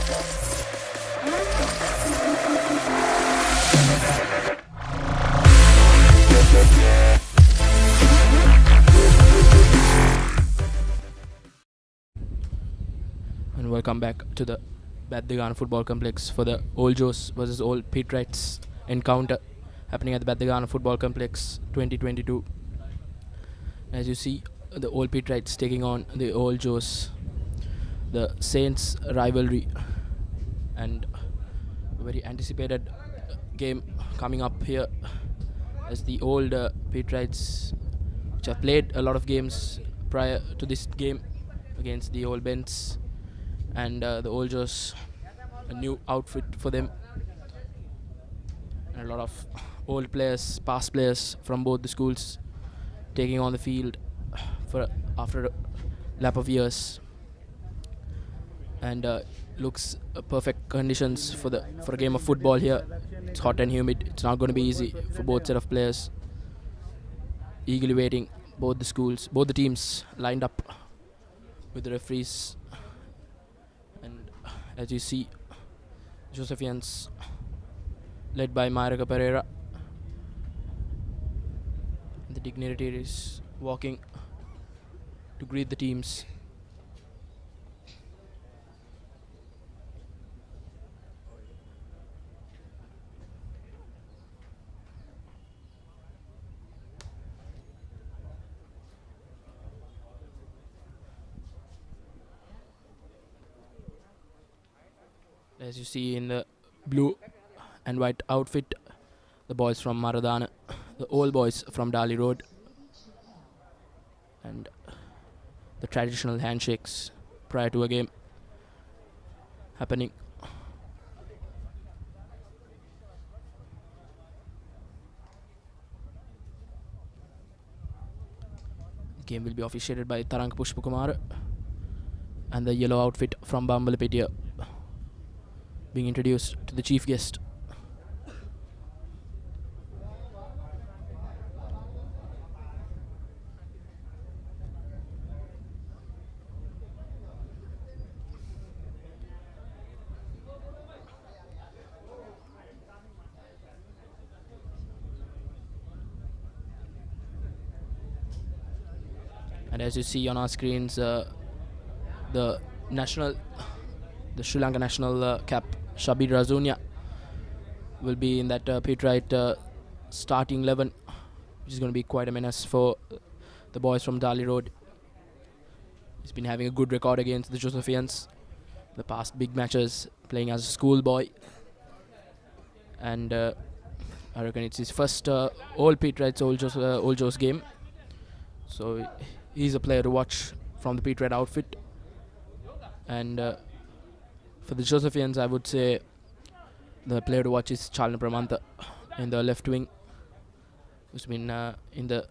And welcome back to the Baddegana Football Complex for the Old Joes versus Old Peterites encounter happening at the Baddegana Football Complex 2022. As you see, the Old Peterites taking on the Old Joes, the Saints rivalry, and a very anticipated game coming up here as the old Peterites, which have played a lot of games prior to this game against the old Bents, and the Old Joes, a new outfit for them, and a lot of old players, past players from both the schools taking on the field for after a lap of years, and looks perfect conditions for a game of football here. It's hot and humid. It's not going to be easy for both set of players. Eagerly waiting, both the teams lined up with the referees, and as you see, Josephians led by Marika Pereira. The dignitaries walking to greet the teams. As you see in the blue and white outfit, the boys from Maradana, the old boys from Dali Road, and the traditional handshakes prior to a game happening. The game will be officiated by Tarank Pushpakumar, and the yellow outfit from Bambalapitiya being introduced to the chief guest. And as you see on our screens, the Sri Lanka national cap, Shabir Razunia, will be in that Peterite starting 11, which is going to be quite a menace for the boys from Dali Road. He's been having a good record against the Josephians, the past big matches, playing as a schoolboy. And I reckon it's his first Old Peterites Old Joes game. So he's a player to watch from the Peterite outfit. And for the Josephians, I would say the player to watch is Chalna Pramanta in the left wing, who's been in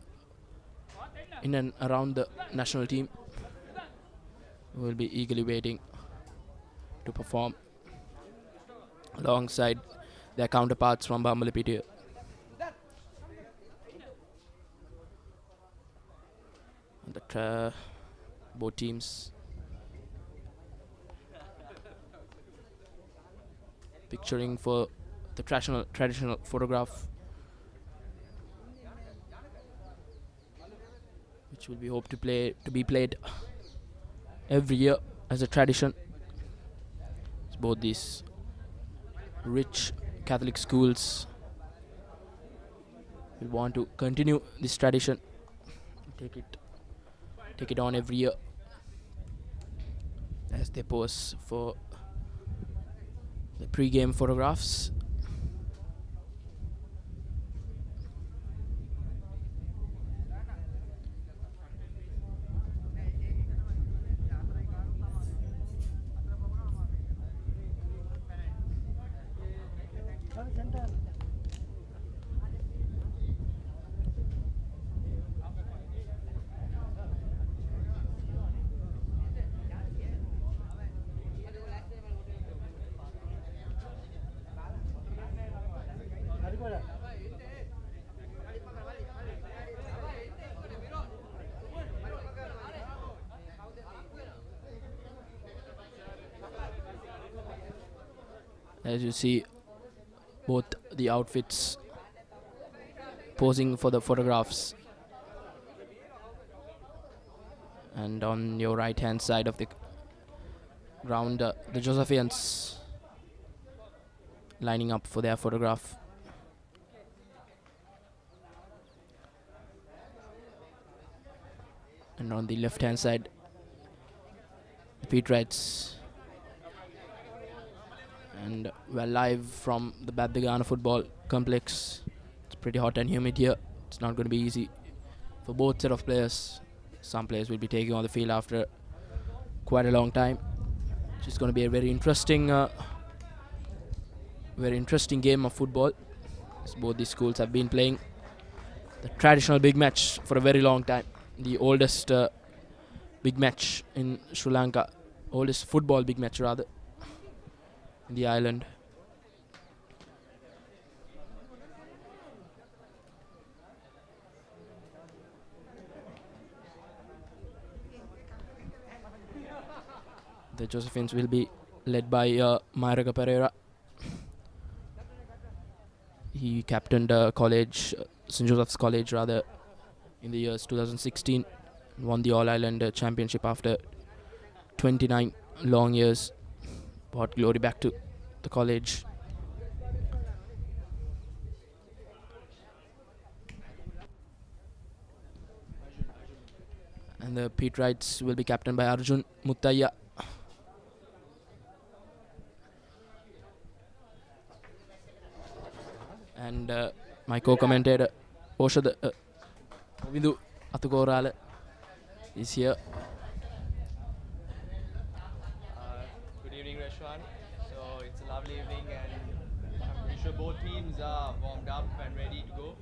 and around the national team. Will be eagerly waiting to perform alongside their counterparts from Bambalapitiya. That both teams picturing for the traditional photograph, which will be hoped to be played every year as a tradition. It's both these rich Catholic schools will want to continue this tradition, take it on every year as they pose for the pre-game photographs. As you see, both the outfits posing for the photographs. And on your right hand side of the ground, the Josephians lining up for their photograph. And on the left hand side, the Peterites. And we're live from the Badagana football complex. It's pretty hot and humid here. It's not going to be easy for both set of players. Some players will be taking on the field after quite a long time. It's going to be a very interesting game of football, as both these schools have been playing the traditional big match for a very long time. The oldest big match in Sri Lanka, oldest football big match rather, in the island. The Josephines will be led by Mayuraka Pereira. He captained college, St. Joseph's College rather, in the years 2016. Won the All-Ireland Championship after 29 long years. Brought glory back to the college. And the Peterites will be captained by Arjun Muttaya. And my co-commentator Oshad Vindu Atukorala is here. Good evening, Rashwan. So it's a lovely evening, and I'm pretty sure both teams are warmed up and ready to go.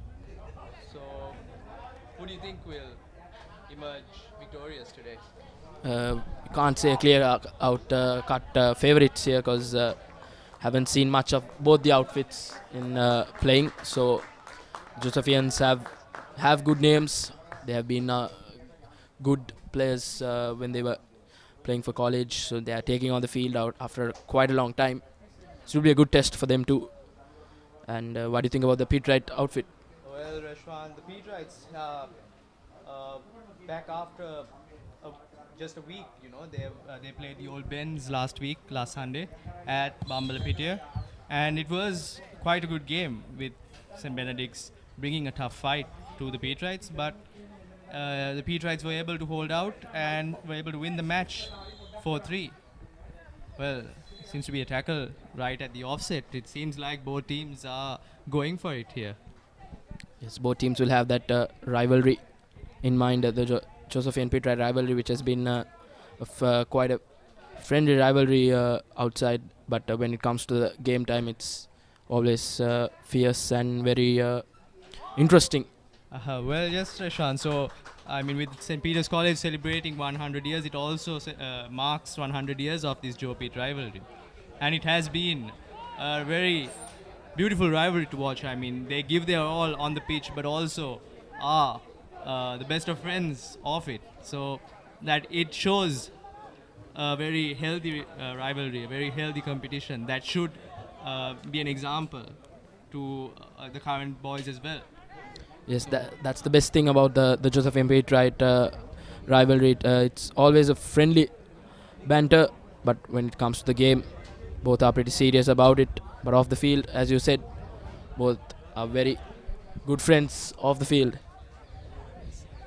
So, who do you think will emerge victorious today? Can't say clear out cut favorites here, because haven't seen much of both the outfits in playing. So Josephians have good names. They have been good players when they were playing for college. So they are taking on the field out after quite a long time. It will be a good test for them too. And what do you think about the Peterite outfit? Well, Rashwan, the Peterites back after just a week. You know, they played the Old Bens last Sunday at Bambalapitiya, and it was quite a good game with St. Benedict's bringing a tough fight to the Peterites, but the Peterites were able to hold out and were able to win the match 4-3. Well, seems to be a tackle right at the offset. It seems like both teams are going for it here. Yes, both teams will have that rivalry in mind, the Josephian Peterite rivalry, which has been quite a friendly rivalry outside, but when it comes to the game time, it's always fierce and very interesting. Well, yes, Rashan. So, I mean, with St. Peter's College celebrating 100 years, it also marks 100 years of this Joe Pete rivalry. And it has been a very beautiful rivalry to watch. I mean, they give their all on the pitch, but also are the best of friends of it. So that it shows a very healthy rivalry, a very healthy competition that should be an example to the current boys as well. Yes, that's the best thing about the Josephian Peterite rivalry. It's always a friendly banter, but when it comes to the game, both are pretty serious about it. But off the field, as you said, both are very good friends off the field.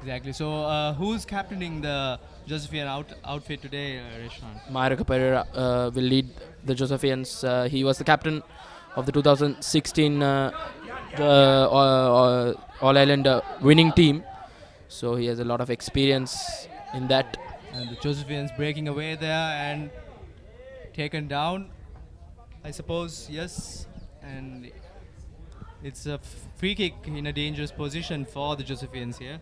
Exactly. So, who's captaining the Josephian outfit today, Reshwan? Mayuraka Pereira will lead the Josephians. He was the captain of the 2016 All-Ireland winning team. So he has a lot of experience in that. And the Josephians breaking away there and taken down, I suppose, yes. And it's a free kick in a dangerous position for the Josephians here.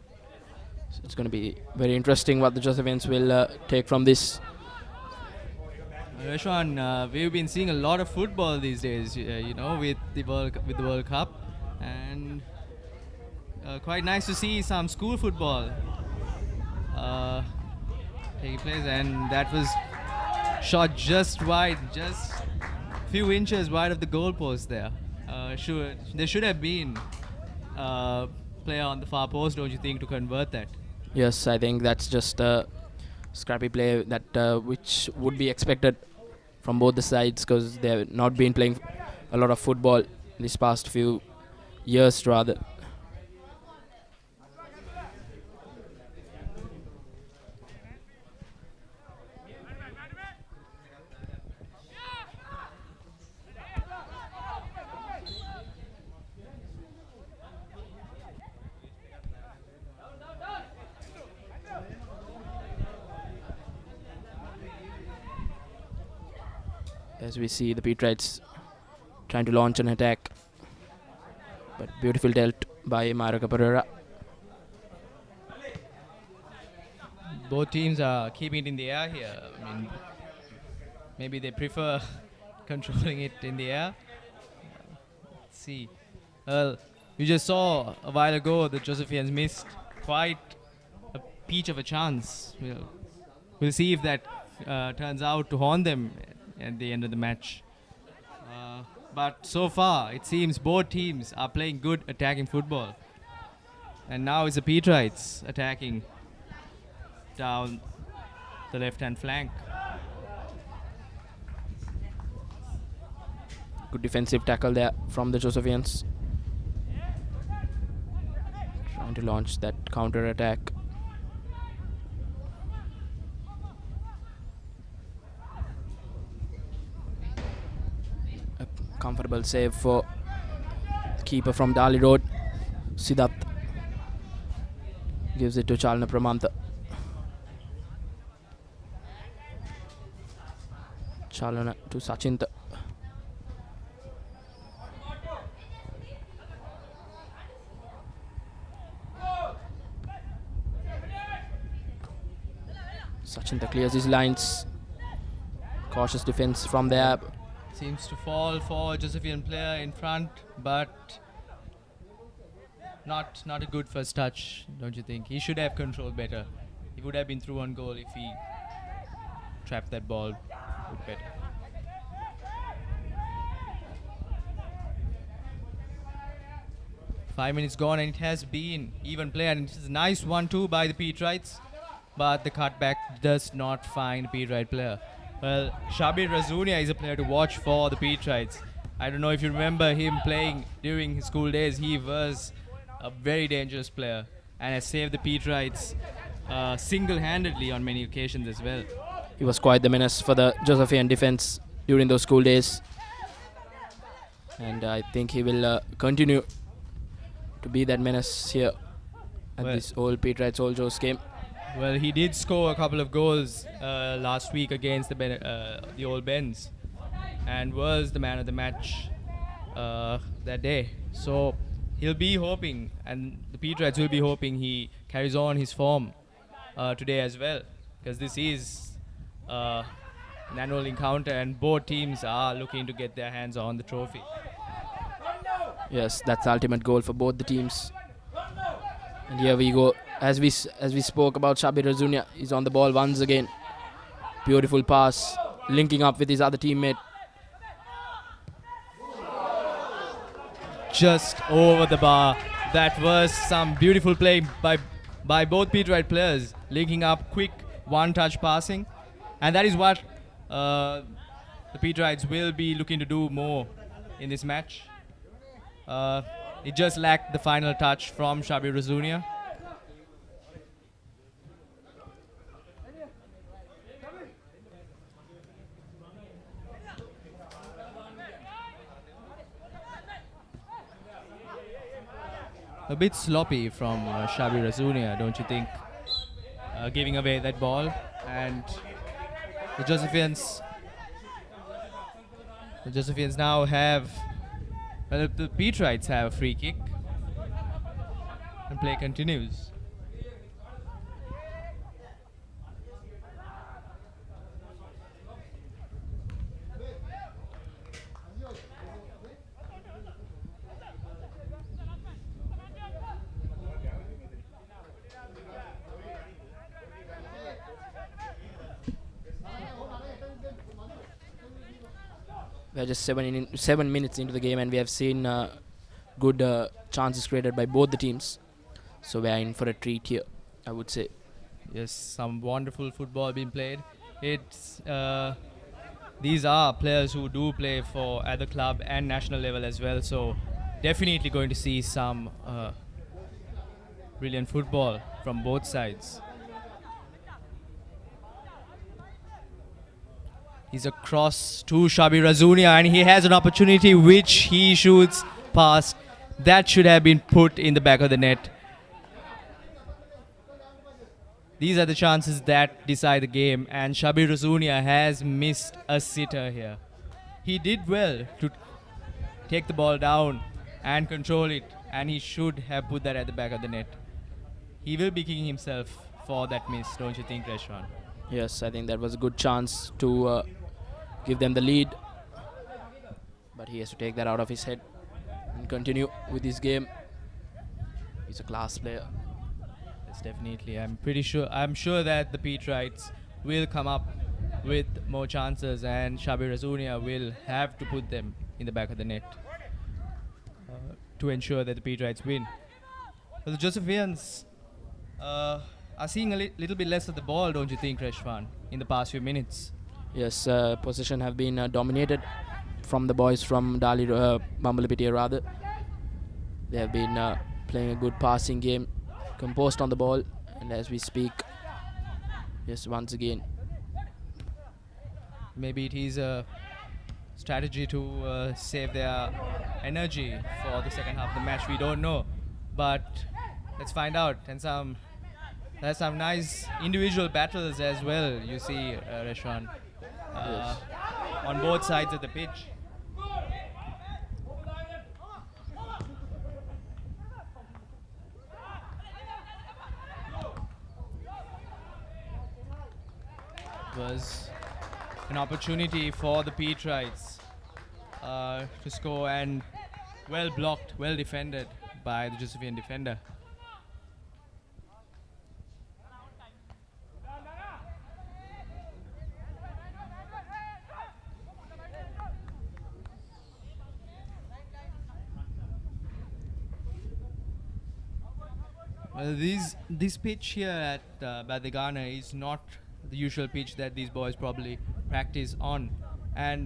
So it's going to be very interesting what the Josephians will take from this. Rashwan, we've been seeing a lot of football these days, you know, with the World Cup, and quite nice to see some school football taking place, and that was shot just wide, just few inches wide of the goalpost there. There should have been a player on the far post, don't you think, to convert that? Yes, I think that's just a scrappy play that which would be expected from both the sides because they have not been playing a lot of football these past few years rather. As we see the Peterites trying to launch an attack, but beautiful dealt by Maraka Pereira. Both teams are keeping it in the air here. I mean, maybe they prefer controlling it in the air. Let's see. Well, we just saw a while ago that Josephians missed quite a peach of a chance. We'll see if that turns out to haunt them at the end of the match. But so far, it seems both teams are playing good attacking football. And now it's the Peterites attacking down the left-hand flank. Good defensive tackle there from the Josephians. Trying to launch that counter attack. A comfortable save for the keeper from Dali Road. Siddharth gives it to Chalna Pramantha. Chalana to Sachinta. Sachinta clears his lines. Cautious defense from there. Seems to fall for Josephian player in front, but not a good first touch, don't you think? He should have controlled better. He would have been through on goal if he trapped that ball a bit better. Five minutes gone and it has been even play, and it's a nice 1-2 by the Peterites, but the cutback does not find Peterite player. Well, Shabir Razunia is a player to watch for the Peterites. I don't know if you remember him playing during his school days. He was a very dangerous player and has saved the Peterites single-handedly on many occasions as well. He was quite the menace for the Josephian defense during those school days. And I think he will continue to be that menace here at this old Peterites Old Joe's game. Well, he did score a couple of goals last week against the Old Bens and was the man of the match that day. So he'll be hoping, and the Peterites will be hoping he carries on his form today as well, because this is an annual encounter and both teams are looking to get their hands on the trophy. Yes, that's the ultimate goal for both the teams. And here we go. As we spoke about, Shabir Razunia is on the ball once again. Beautiful pass, linking up with his other teammate. Just over the bar. That was some beautiful play by both Peterite players, linking up, quick one-touch passing, and that is what the Peterites will be looking to do more in this match. It just lacked the final touch from Shabir Razunia. A bit sloppy from Shabir Razunia, don't you think? Giving away that ball, and the Josephians now have, well, the Peterites have a free kick, and play continues. we're just 7 minutes into the game, and we have seen good chances created by both the teams. So we're in for a treat here, I would say. Yes, some wonderful football being played. It's these are players who do play for at the club and national level as well. So definitely going to see some brilliant football from both sides. He's across to Shabi Razunia, and he has an opportunity which he shoots past. That should have been put in the back of the net. These are the chances that decide the game, and Shabi Razunia has missed a sitter here. He did well to take the ball down and control it, and he should have put that at the back of the net. He will be kicking himself for that miss, don't you think, Reshwan? Yes, I think that was a good chance to give them the lead, but he has to take that out of his head and continue with his game. He's a class player. Yes, definitely. I'm sure that the Peterites will come up with more chances, and Shabi Razunia will have to put them in the back of the net to ensure that the Peterites win. But the Josephians are seeing a little bit less of the ball, don't you think, Reshwan, in the past few minutes? Yes, possession have been dominated from the boys from Bambalapitiya rather. They have been playing a good passing game, composed on the ball, and as we speak, yes, once again. Maybe it is a strategy to save their energy for the second half of the match. We don't know, but let's find out. And there's some nice individual battles as well. You see, Reshwan, Yes. on both sides of the pitch. Was an opportunity for the Peterites to score, and well blocked, well defended by the Josephian defender. Well, this pitch here at Badigana is not the usual pitch that these boys probably practice on,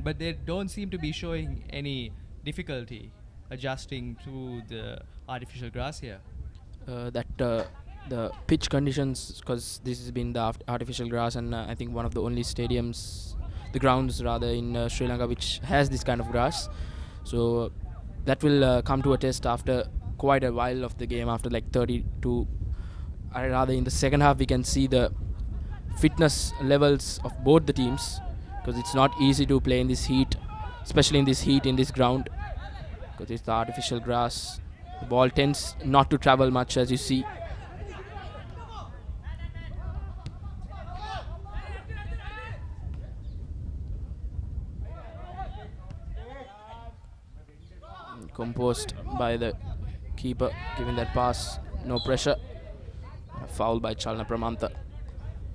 but they don't seem to be showing any difficulty adjusting to the artificial grass here. The pitch conditions, because this has been the artificial grass, and I think one of the only the grounds rather in Sri Lanka which has this kind of grass. So that will come to a test after quite a while of the game, after like 32. Rather, in the second half, we can see the fitness levels of both the teams, because it's not easy to play in this heat, especially in this heat in this ground, because it's the artificial grass. The ball tends not to travel much, as you see. Composed by the keeper, giving that pass, no pressure. A foul by Chalna Pramantha.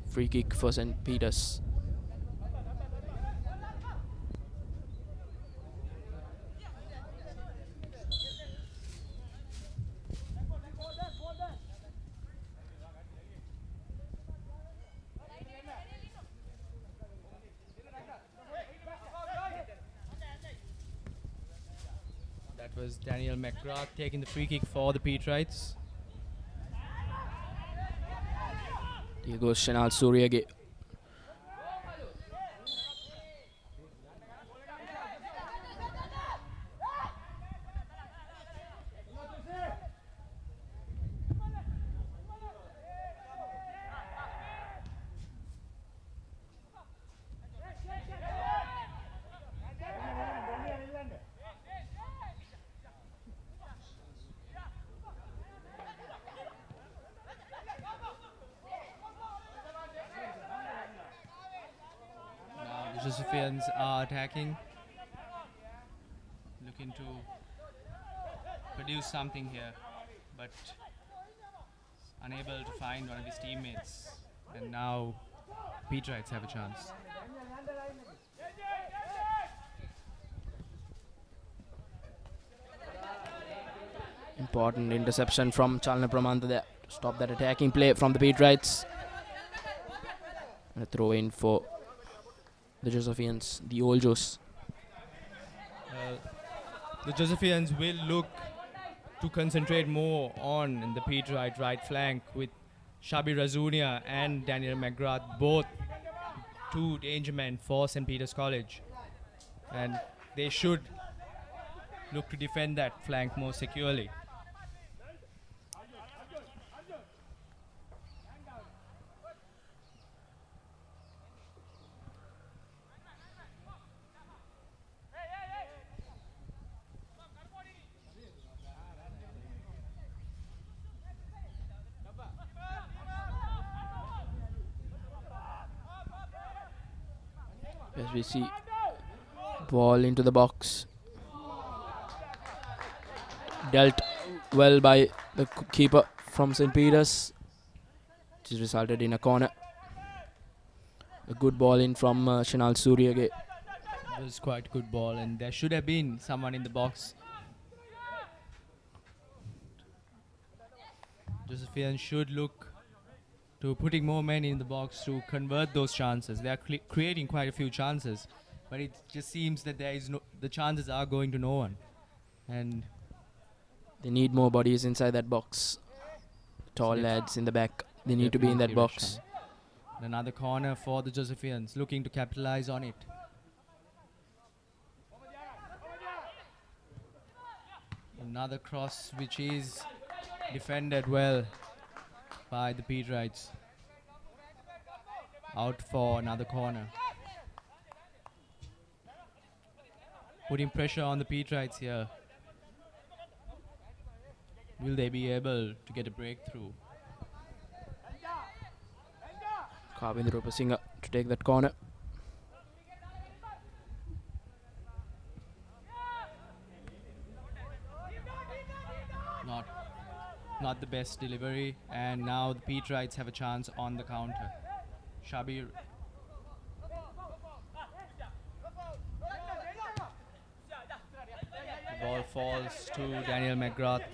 Free kick for St. Peter's. That was Daniel McGrath taking the free kick for the Peterites. Here goes Shanal Suryage. The Josephians are attacking, looking to produce something here, but unable to find one of his teammates. And now Peterites have a chance. Important interception from Chalna Pramanta there to stop that attacking play from the Peterites. And a throw in for the Josephians, the old Jos. The Josephians will look to concentrate more on the Peterite right flank with Shabi Razunia and Daniel McGrath, both two danger men for St. Peter's College. And they should look to defend that flank more securely. As we see ball into the box, dealt well by the keeper from St. Peter's, which has resulted in a corner. A good ball in from Shinal Suryage. It was quite a good ball, and there should have been someone in the box. Josephians should look to putting more men in the box to convert those chances. They are creating quite a few chances, but it just seems that the chances are going to no one. And they need more bodies inside that box. Tall lads in the back, they need to be in that box. Another corner for the Josephians, looking to capitalize on it. Another cross which is defended well by the Peterites. Out for another corner. Putting pressure on the Peterites here. Will they be able to get a breakthrough? Kavindra Upasinghe to take that corner. Not the best delivery, and now the Peterites have a chance on the counter. Shabir. The ball falls to Daniel McGrath.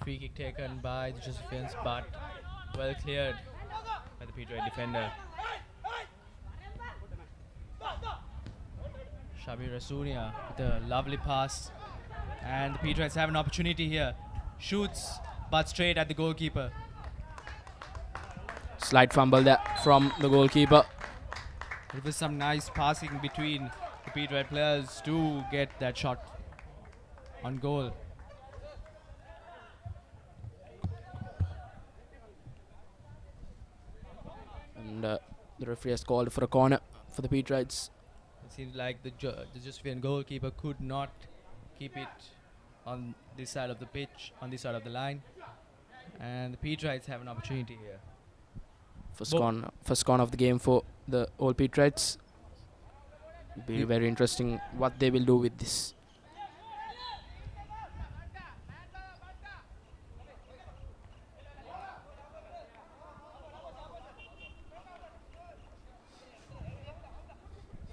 Free kick taken by the Josephians, but well cleared by the Peterite defender. Shabi Rasunia with a lovely pass, and the Peterites have an opportunity here. Shoots, but straight at the goalkeeper. Slight fumble there from the goalkeeper. It was some nice passing between the Peterite players to get that shot on goal. And the referee has called for a corner for the Peterites. It seems like the Josephian goalkeeper could not keep it on this side of the pitch, on this side of the line. And the Peterites have an opportunity here. First corner of the game for the old Peterites. It'll be very interesting what they will do with this.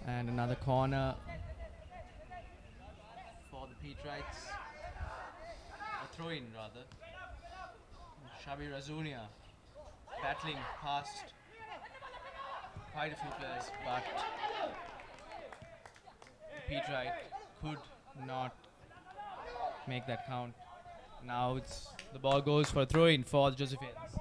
And another corner for the Peterites. A throw-in rather. Shabi Razunia battling past quite a few players, but the Peterite could not make that count. Now the ball goes for a throw-in for the Josephians.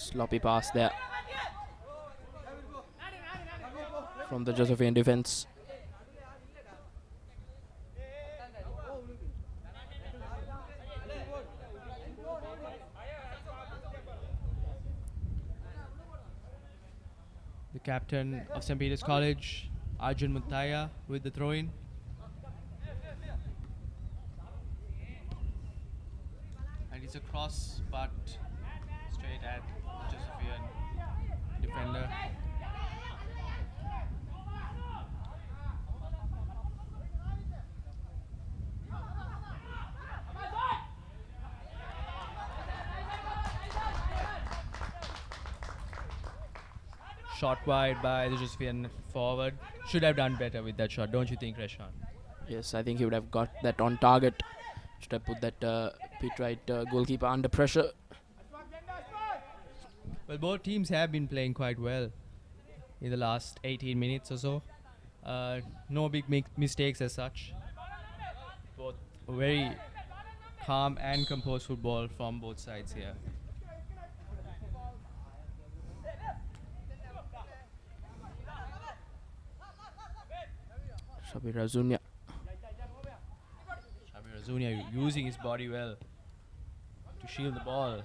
Sloppy pass there from the Josephian defense. The captain of St. Peter's College, Arjun Muttaya, with the throw-in. And it's a cross, but straight at Josephian defender. Shot wide by the Josephian forward. Should have done better with that shot, don't you think, Reshan? Yes, I think he would have got that on target. Should have put that Peterite goalkeeper under pressure. Well, both teams have been playing quite well in the last 18 minutes or so. No big mistakes as such. Both very calm and composed football from both sides here. Shabir Razunia. Shabir Razunia using his body well to shield the ball.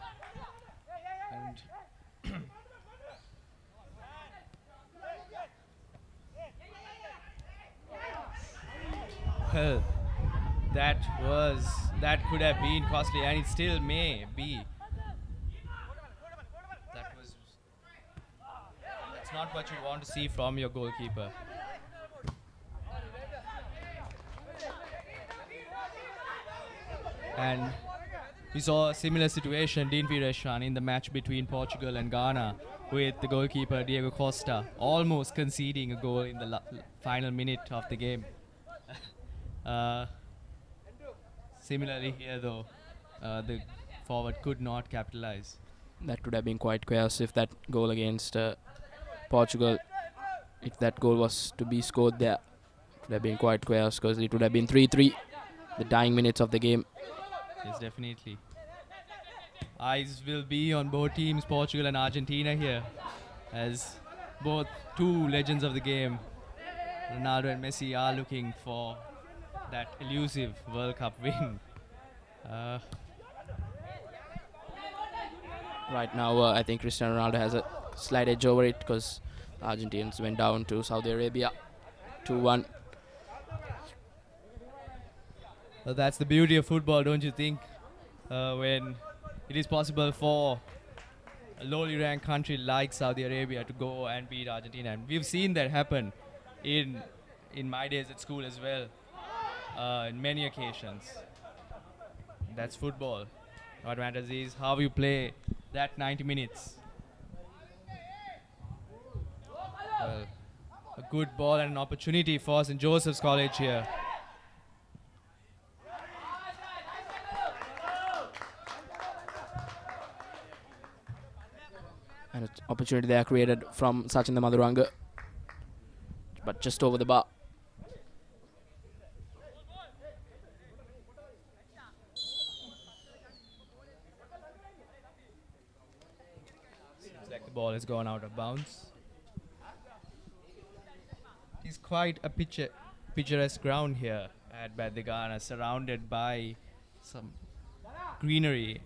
And well, that could have been costly, and it still may be. That's not what you want to see from your goalkeeper. And we saw a similar situation, didn't we, Reshan, in the match between Portugal and Ghana, with the goalkeeper Diego Costa almost conceding a goal in the final minute of the game. Similarly here, though, the forward could not capitalize. That would have been quite chaos if that goal against Portugal, if that goal was to be scored there. It would have been quite chaos because it would have been 3-3, the dying minutes of the game. Yes, definitely. Eyes will be on both teams, Portugal and Argentina here, as both two legends of the game, Ronaldo and Messi, are looking for that elusive World Cup win. Right now, I think Cristiano Ronaldo has a slight edge over it because Argentinians went down to Saudi Arabia 2-1. Well, that's the beauty of football, don't you think? When it is possible for a lowly ranked country like Saudi Arabia to go and beat Argentina. And we've seen that happen in my days at school as well, in many occasions. That's football. What matters is how you play that 90 minutes. Well, a good ball and an opportunity for St. Joseph's College here. And an opportunity there created from Sachin Maduranga, but just over the bar. Seems like the ball has gone out of bounds. It's quite a picturesque ground here at Badigana, surrounded by some greenery.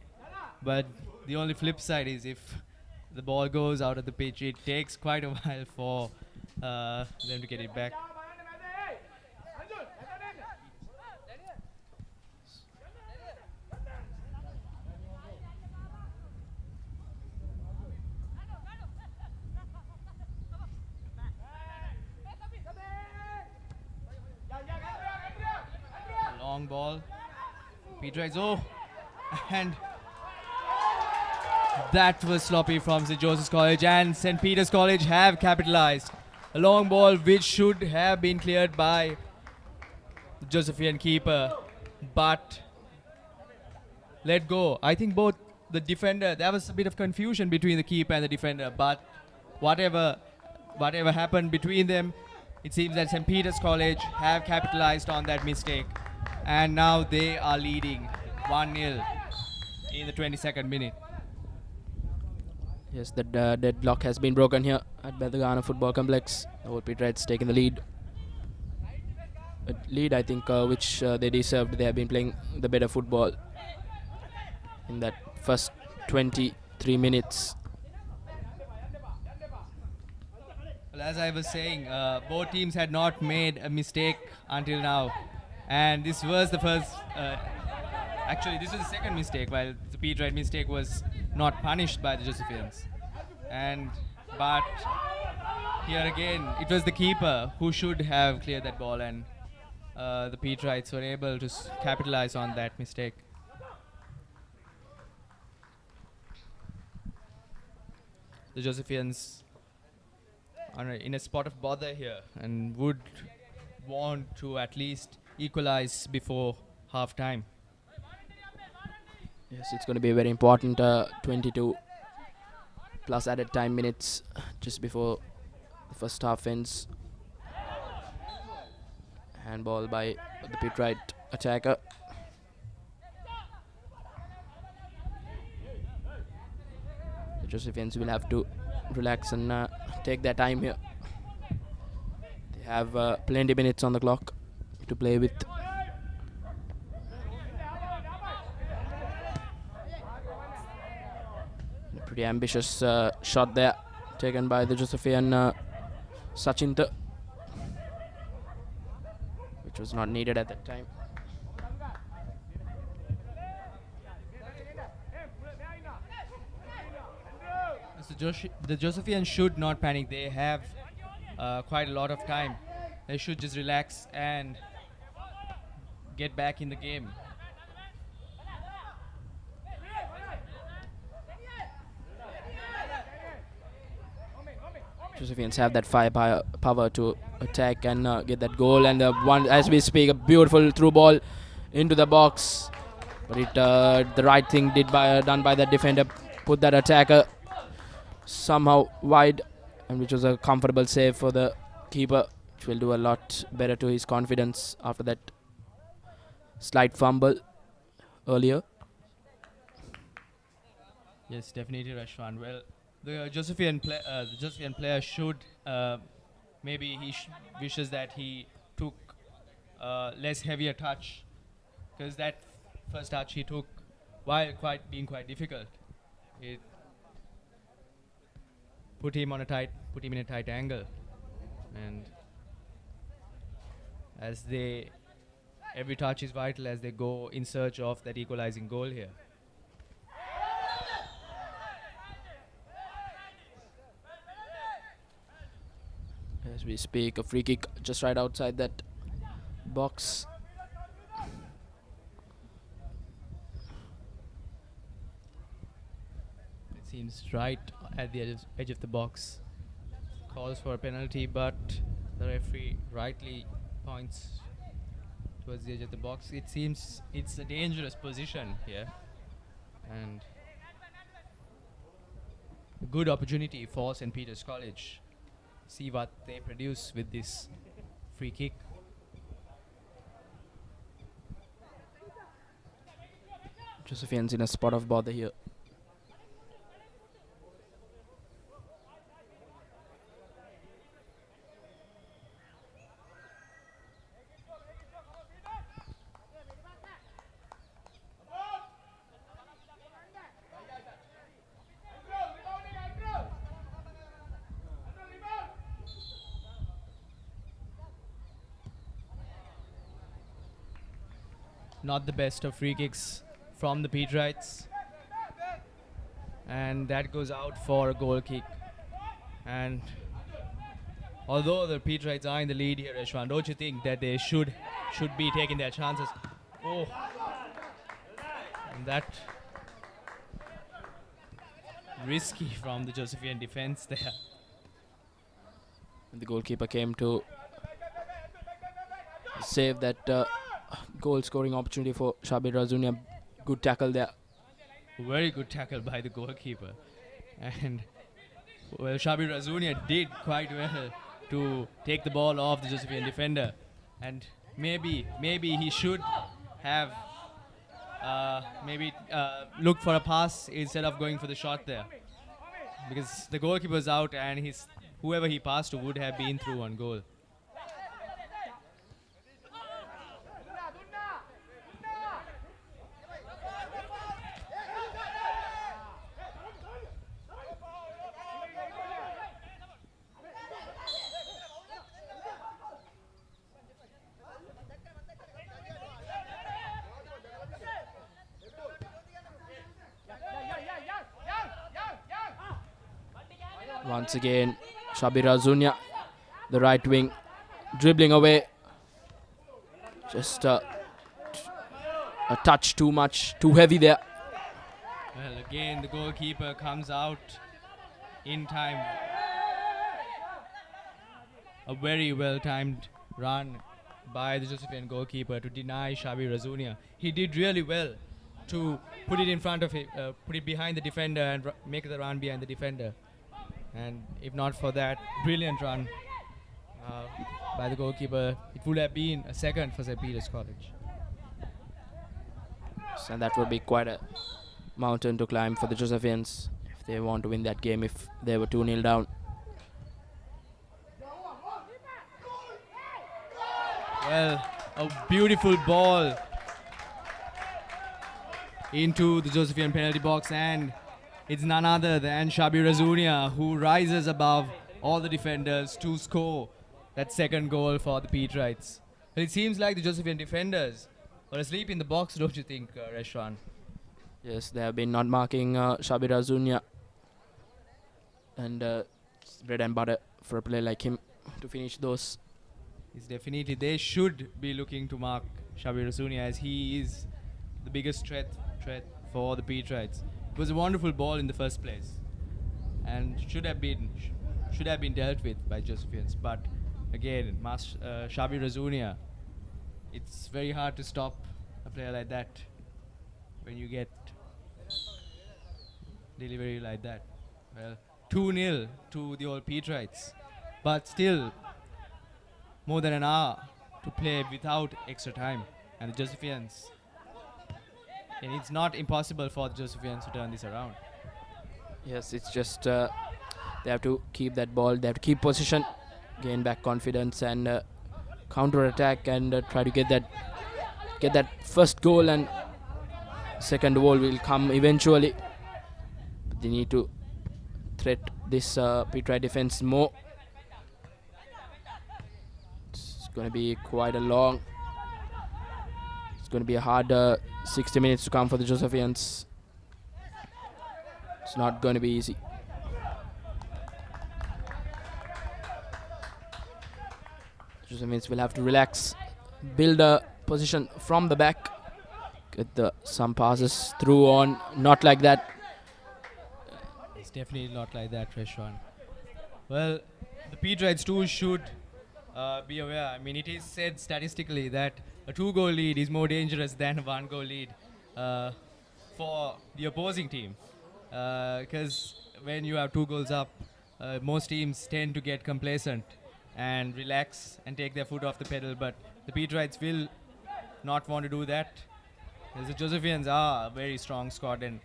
But the only flip side is if the ball goes out of the pitch, it takes quite a while for them to get it back. Long ball. Peterites, and that was sloppy from St. Joseph's College, and St. Peter's College have capitalized. A long ball which should have been cleared by the Josephian keeper, but let go. I think both the defender, there was a bit of confusion between the keeper and the defender, but whatever happened between them, it seems that St. Peter's College have capitalized on that mistake, and now they are leading 1-0 in the 22nd minute. Yes, the deadlock has been broken here at Bedagana Football Complex. The whole Peterites taking the lead. A lead, I think, which they deserved. They have been playing the better football in that first 23 minutes. Well, as I was saying, both teams had not made a mistake until now, and this was the first. Actually, this was the second mistake, while the Peterite mistake was not punished by the Josephians. But here again, it was the keeper who should have cleared that ball, and the Peterites were able to capitalize on that mistake. The Josephians are in a spot of bother here and would want to at least equalize before half time. Yes, it's going to be very important. 22 plus added time minutes just before the first half ends. Handball by the Peterite attacker. The Josephians will have to relax and take their time here. They have plenty minutes on the clock to play with. Pretty ambitious shot there taken by the Josephian Sachinta, which was not needed at that time. So the Josephians should not panic. They have quite a lot of time. They should just relax and get back in the game. Josephians have that firepower to attack and get that goal. And one, as we speak, a beautiful through ball into the box. But it the right thing done by that defender, put that attacker somehow wide, and which was a comfortable save for the keeper, which will do a lot better to his confidence after that slight fumble earlier. Yes, definitely, Rashwan. Well, the Josephian player should maybe he wishes that he took less heavier touch, because that first touch he took, while being quite difficult, it put him in a tight angle, and every touch is vital as they go in search of that equalizing goal here. As we speak, a free kick just right outside that box. It seems right at the edge of the box. Calls for a penalty, but the referee rightly points towards the edge of the box. It seems it's a dangerous position here, and a good opportunity for St. Peter's College. See what they produce with this free kick. Josephians in a spot of bother here. Not the best of free kicks from the Peterites, and that goes out for a goal kick. And although the Peterites are in the lead here, Ashwan, don't you think that they should be taking their chances? Oh, and that risky from the Josephian defense there. And the goalkeeper came to save that goal scoring opportunity for Shabir Razunia. Good tackle there. Very good tackle by the goalkeeper. And well, Shabir Razunia did quite well to take the ball off the Josephian defender. And maybe he should have looked for a pass instead of going for the shot there. because the goalkeeper's out and whoever he passed to would have been through on goal. Once again, Shabira Zunia, the right wing, dribbling away. Just a touch too much, too heavy there. Well, again, the goalkeeper comes out in time. A very well-timed run by the Josephian goalkeeper to deny Xabi Razunia. He did really well to put it in front of him, put it behind the defender and make the run behind the defender. And if not for that brilliant run by the goalkeeper, it would have been a second for St. Peter's College. And that would be quite a mountain to climb for the Josephians if they want to win that game, if they were 2-0 down. Well, a beautiful ball into the Josephian penalty box, and it's none other than Xabi Razunia who rises above all the defenders to score that second goal for the Peterites. Well, it seems like the Josephian defenders are asleep in the box, don't you think, Reshwan? Yes, they have been not marking Xabi Razunia. And it's bread and butter for a player like him to finish those. It's definitely, they should be looking to mark Xabi Razunia as he is the biggest threat for the Peterites. It was a wonderful ball in the first place and should have been dealt with by Josephians. But again, Xabi Razunia, it's very hard to stop a player like that when you get delivery like that. Well, 2-0 to the old Peterites, but still more than an hour to play without extra time, and the Josephians. And it's not impossible for the Josephians to turn this around. Yes, it's just they have to keep that ball, they have to keep position, gain back confidence and counter-attack and try to get that first goal, and second goal will come eventually. But they need to threat this Peterite defense more. It's going to be quite a long, it's going to be a hard 60 minutes to come for the Josephians. It's not going to be easy. Josephians will have to relax, build a position from the back, get some passes through on, not like that. It's definitely not like that, Reshwan. Well, the Peterites too should be aware. I mean, it is said statistically that a 2-goal lead is more dangerous than a 1-goal lead for the opposing team. Because when you have 2 goals up, most teams tend to get complacent and relax and take their foot off the pedal. But the Peterites will not want to do that. As the Josephians are a very strong squad, and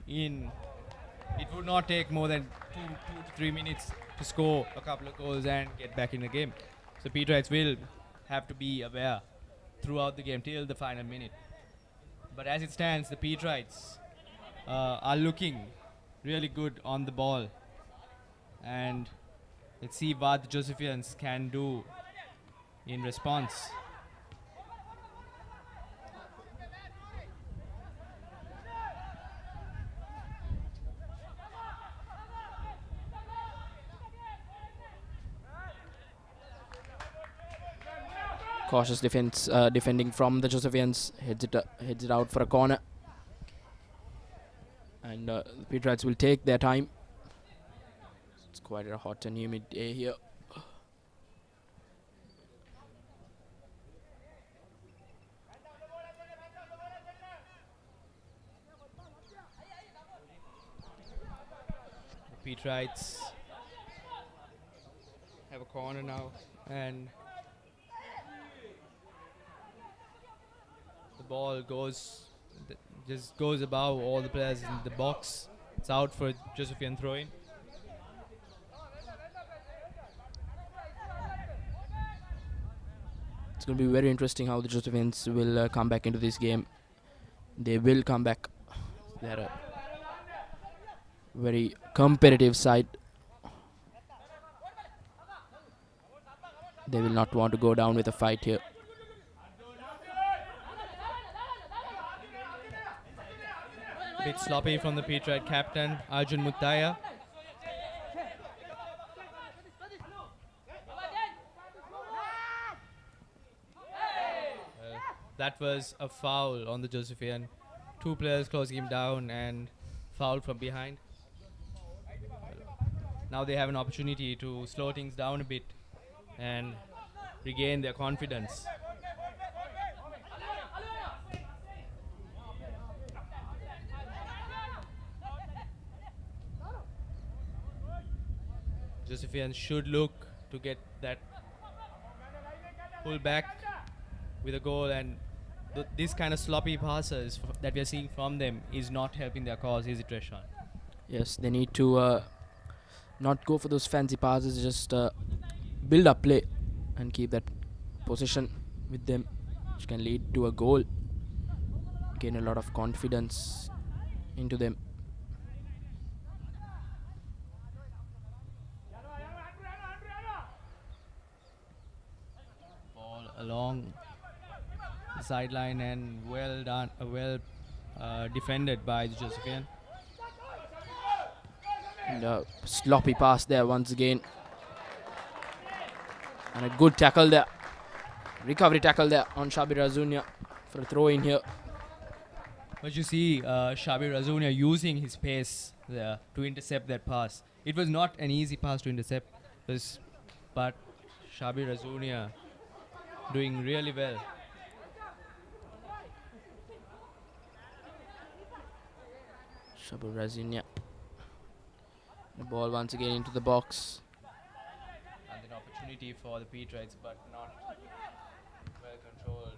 it would not take more than 2 to 3 minutes to score a couple of goals and get back in the game. So Peterites will have to be aware throughout the game till the final minute. But as it stands, the Peterites are looking really good on the ball, and let's see what the Josephians can do in response. Cautious defense, defending from the Josephians, heads it out for a corner, and the Peterites will take their time. It's quite a hot and humid day here. The Peterites have a corner now, and the ball just goes above all the players in the box, It's out for Josephian throw-in. It's going to be very interesting how the Josephians will come back into this game. They will come back. They're a very competitive side. They will not want to go down with a fight here. Bit sloppy from the Peterite captain, Arjun Muttaya. That was a foul on the Josephian. Two players closing him down and foul from behind. Now they have an opportunity to slow things down a bit and regain their confidence. Josephian should look to get that pull back with a goal, and this kind of sloppy passes that we are seeing from them is not helping their cause, is it, Reshan? Yes, they need to not go for those fancy passes, just build up play and keep that possession with them, which can lead to a goal. Gain a lot of confidence into them. Ball along the sideline and well done, defended by the Josephian. And sloppy pass there once again. And a good tackle there. Recovery tackle there on Shabir Razunia for a throw in here. But you see Shabir Razunia using his pace there to intercept that pass. It was not an easy pass to intercept, but Shabir Razunia doing really well. Shabir Razunia. The ball once again into the box. And an opportunity for the Peterites, but not well controlled.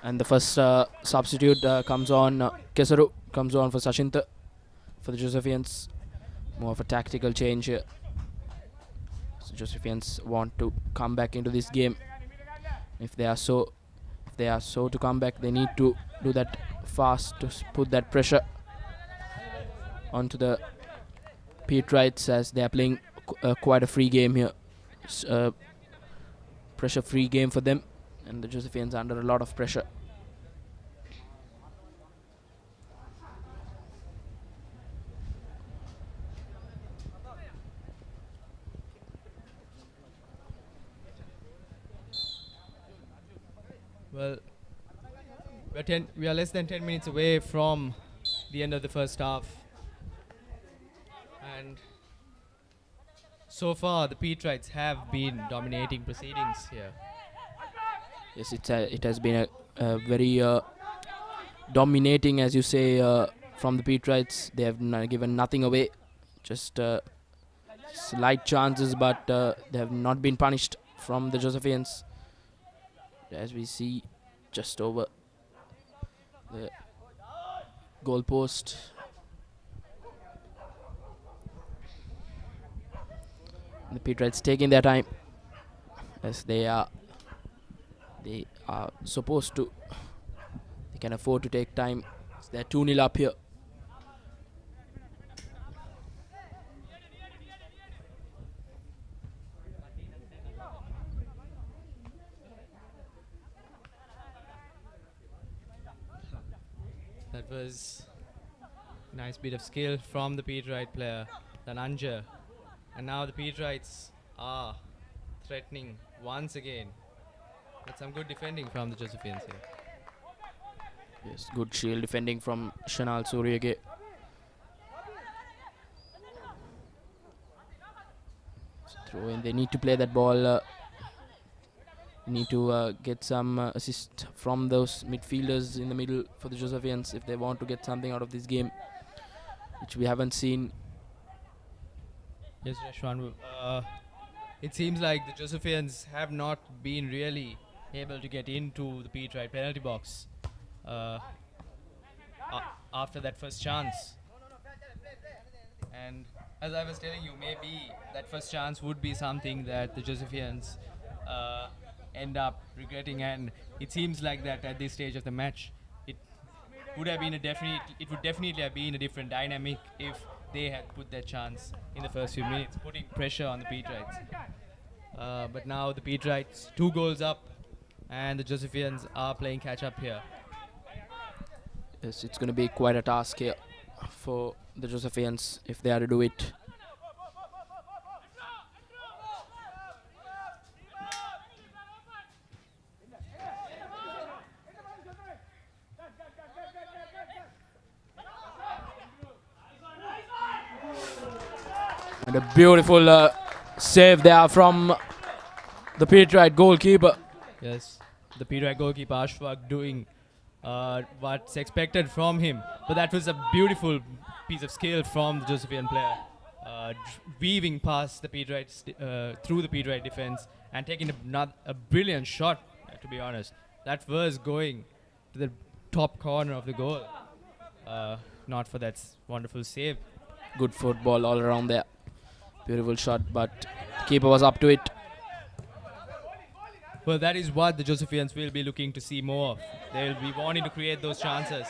And the first substitute comes on. Kesaru comes on for Sachinta for the Josephians. More of a tactical change here. So Josephians want to come back into this game. If they are so to come back, they need to do that fast to put that pressure onto the Peterites, as they are playing quite a free game here. Pressure free game for them, and the Josephians under a lot of pressure. Well, we are less than 10 minutes away from the end of the first half. And so far, the Peterites have been dominating proceedings here. Yes, it has been a very dominating, as you say, from the Peterites. They have given nothing away, just slight chances, but they have not been punished from the Josephians. As we see, just over the goal post. The Peterites taking their time, as they are supposed to. They can afford to take time. So they're 2-0 up here. That was a nice bit of skill from the Peterite player, Dhananjay. And now the Peterites are threatening once again That's some good defending from the Josephians here. Yes, good shield defending from Shanal Suryage. Throw in. They need to play that ball. Need to get some assist from those midfielders in the middle for the Josephians if they want to get something out of this game, which we haven't seen. Yes, Rashwan. It seems like the Josephians have not been really able to get into the Peterite penalty box after that first chance. And as I was telling you, maybe that first chance would be something that the Josephians end up regretting, and it seems like that at this stage of the match, it would definitely have been a different dynamic if they had put that chance in the first few minutes, putting pressure on the Peterites. But now the Peterites 2 goals up, and the Josephians are playing catch up here. Yes, it's going to be quite a task here for the Josephians if they are to do it. And a beautiful save there from the Peterite goalkeeper. Yes, the Peterite goalkeeper Ashfaq doing what's expected from him. But that was a beautiful piece of skill from the Josephian player, weaving past the Peterites through the Peterite defense and taking a brilliant shot, to be honest. That was going to the top corner of the goal. Not for that wonderful save. Good football all around there. Beautiful shot, but the keeper was up to it. Well, that is what the Josephians will be looking to see more of. They will be wanting to create those chances.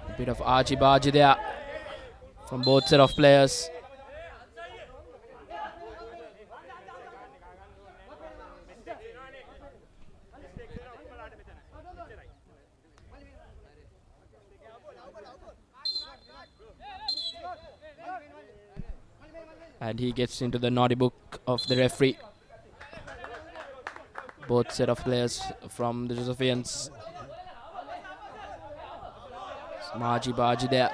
A bit of argy-bargy there from both set of players. And he gets into the naughty book of the referee. Both set of players from the Josephians. Argy-bargy there.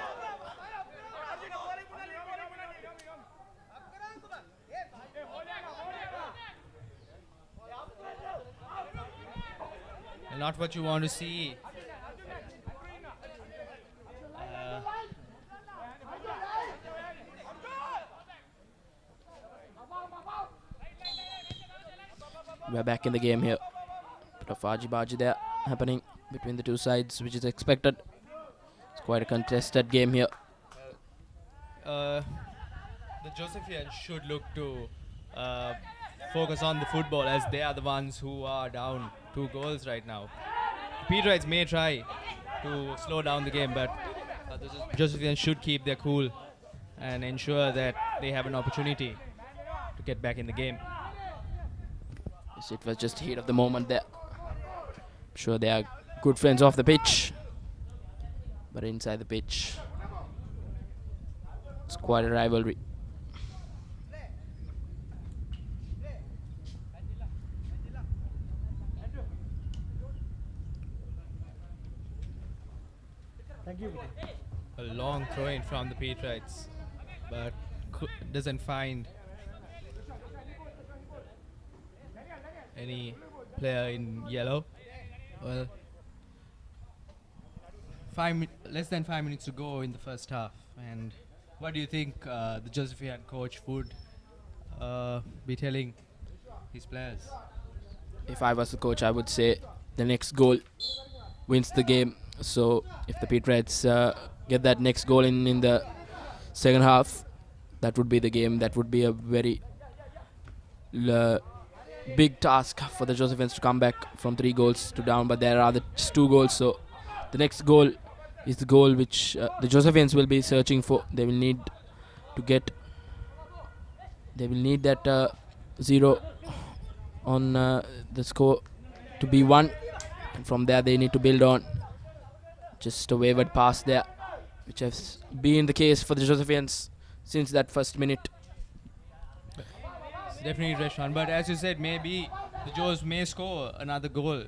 Not what you want to see. We're back in the game here. Bit of argy-bargy there happening between the two sides, which is expected. It's quite a contested game here. The Josephians should look to focus on the football, as they are the ones who are down 2 goals right now. The Peterites may try to slow down the game, but the Josephians should keep their cool and ensure that they have an opportunity to get back in the game. Yes, it was just heat of the moment there. I'm sure they are good friends off the pitch, but inside the pitch, it's quite a rivalry. A long throw in from the Peterites, but doesn't find any player in yellow. Well, less than 5 minutes to go in the first half. And what do you think the Josephian coach would be telling his players? If I was the coach, I would say the next goal wins the game. So if the Peterites get that next goal in the second half, that would be the game. That would be a very big task for the Josephians to come back from 3 goals to down, but there are just 2 goals. So the next goal is the goal which the Josephians will be searching for. They will need to get. They will need that 0 on the score to be 1, and from there they need to build on. Just a wayward pass there which has been the case for the Josephians since that first minute. It's definitely Reshwan. But as you said, maybe the Joes may score another goal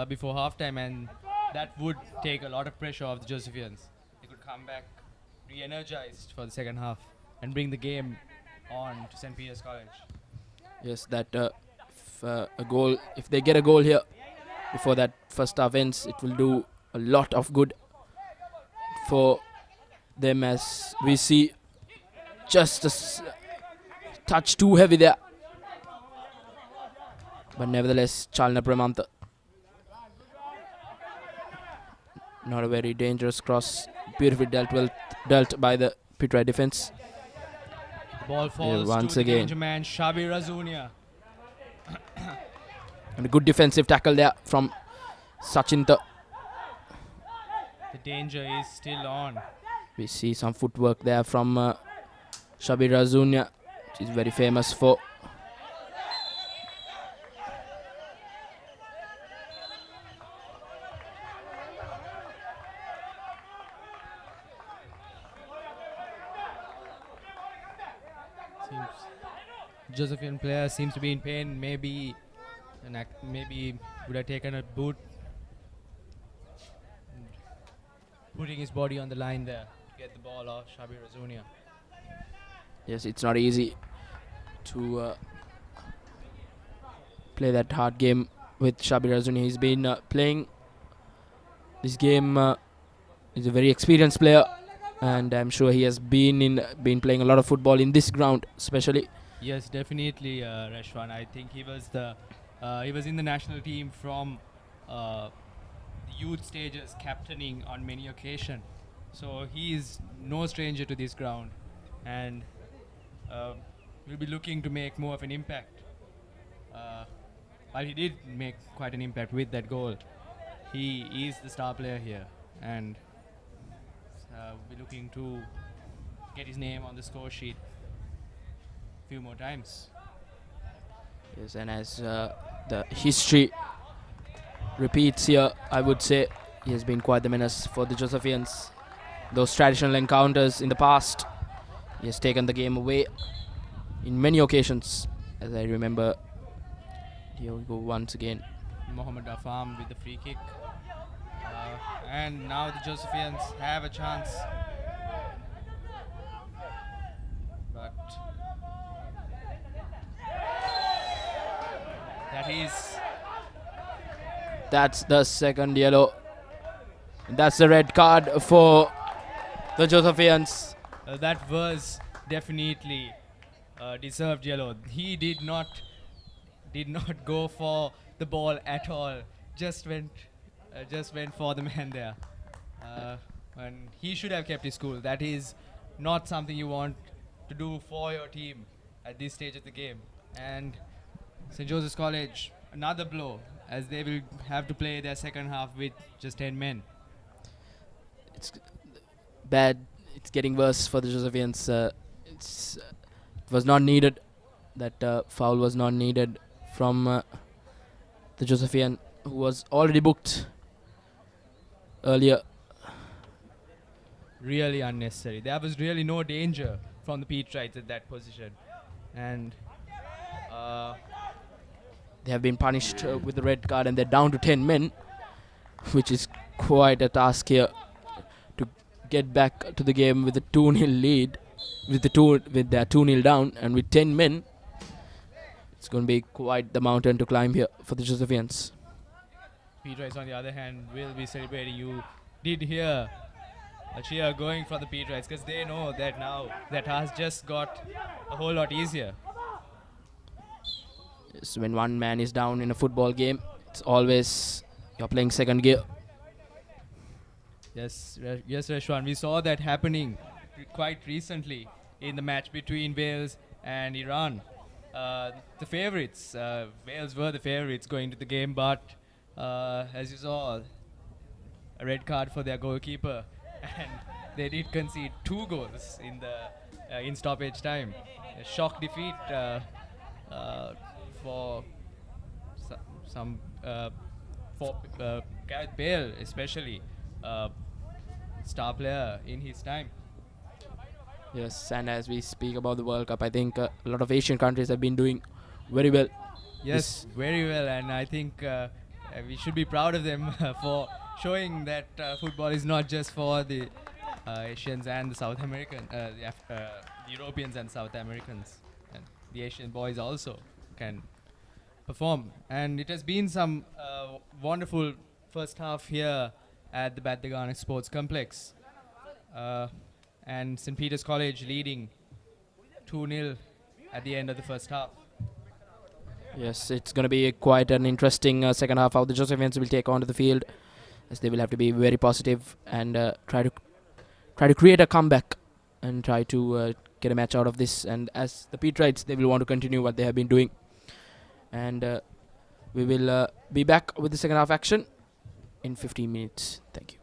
before halftime, and that would take a lot of pressure off the Josephians. They could come back re-energized for the second half and bring the game on to St. Peter's College. Yes, that if they get a goal here before that first half ends, it will do a lot of good for them, as we see just a touch too heavy there. But nevertheless, Chalna Pramantha, not a very dangerous cross, beautifully dealt by the Peterite defense. The ball falls once to the again. danger man, Shabir Razunia. And a good defensive tackle there from Sachinta. The danger is still on. We see some footwork there from Shabir Razunia, which is very famous for. Josephian player seems to be in pain. Maybe would have taken a boot, putting his body on the line there to get the ball off Shabir Razunia. Yes, it's not easy to play that hard game with Shabir Razunia. He's been playing this game. He's a very experienced player, and I'm sure he has been playing a lot of football in this ground, especially. Yes, definitely, Reshwan. I think he was in the national team from the youth stages, captaining on many occasions. So he is no stranger to this ground, and will be looking to make more of an impact. While he did make quite an impact with that goal, he is the star player here, and will be looking to get his name on the score sheet a few more times. Yes, and as the history repeats here, I would say he has been quite the menace for the Josephians. Those traditional encounters in the past, he has taken the game away in many occasions, as I remember. Here we go once again. Mohammad Afam with the free kick. And now the Josephians have a chance. But that's the second yellow. That's the red card for the Josephians. That was definitely deserved yellow. He did not go for the ball at all. Just went for the man there. And he should have kept his cool. That is not something you want to do for your team at this stage of the game. And St. Joseph's College, another blow, as they will have to play their second half with just 10 men. It's bad. It's getting worse for the Josephians. It was not needed. That foul was not needed from the Josephian, who was already booked earlier. Really unnecessary. There was really no danger from the Peterites at that position. And they have been punished with the red card, and they're down to 10 men, which is quite a task here to get back to the game with a 2-0 lead, with their 2-0 down, and with 10 men. It's going to be quite the mountain to climb here for the Josephians. Peterites, on the other hand, will be celebrating. You did hear a cheer going for the Peterites, because they know that now that has just got a whole lot easier. Yes, when one man is down in a football game, it's always you're playing second gear. Yes, Reshwan. We saw that happening quite recently in the match between Wales and Iran. The favorites, Wales were the favorites going to the game, but as you saw, a red card for their goalkeeper, and they did concede 2 goals in stoppage time. A shock defeat for Gareth Bale, especially. star player in his time. Yes, and as we speak about the World Cup, I think a lot of Asian countries have been doing very well. Yes, very well, and I think we should be proud of them for showing that football is not just for the Asians and the South American, Europeans and South Americans, and the Asian boys also can perform. And it has been some wonderful first half here at the Battagana Sports Complex, uh, and St. Peter's College leading 2-0 at the end of the first half. Yes, it's going to be quite an interesting second half. How the Josephians will take onto the field, as they will have to be very positive and try to create a comeback and try to get a match out of this. And as the Peterites, they will want to continue what they have been doing. And we will be back with the second half action in 15 minutes. Thank you.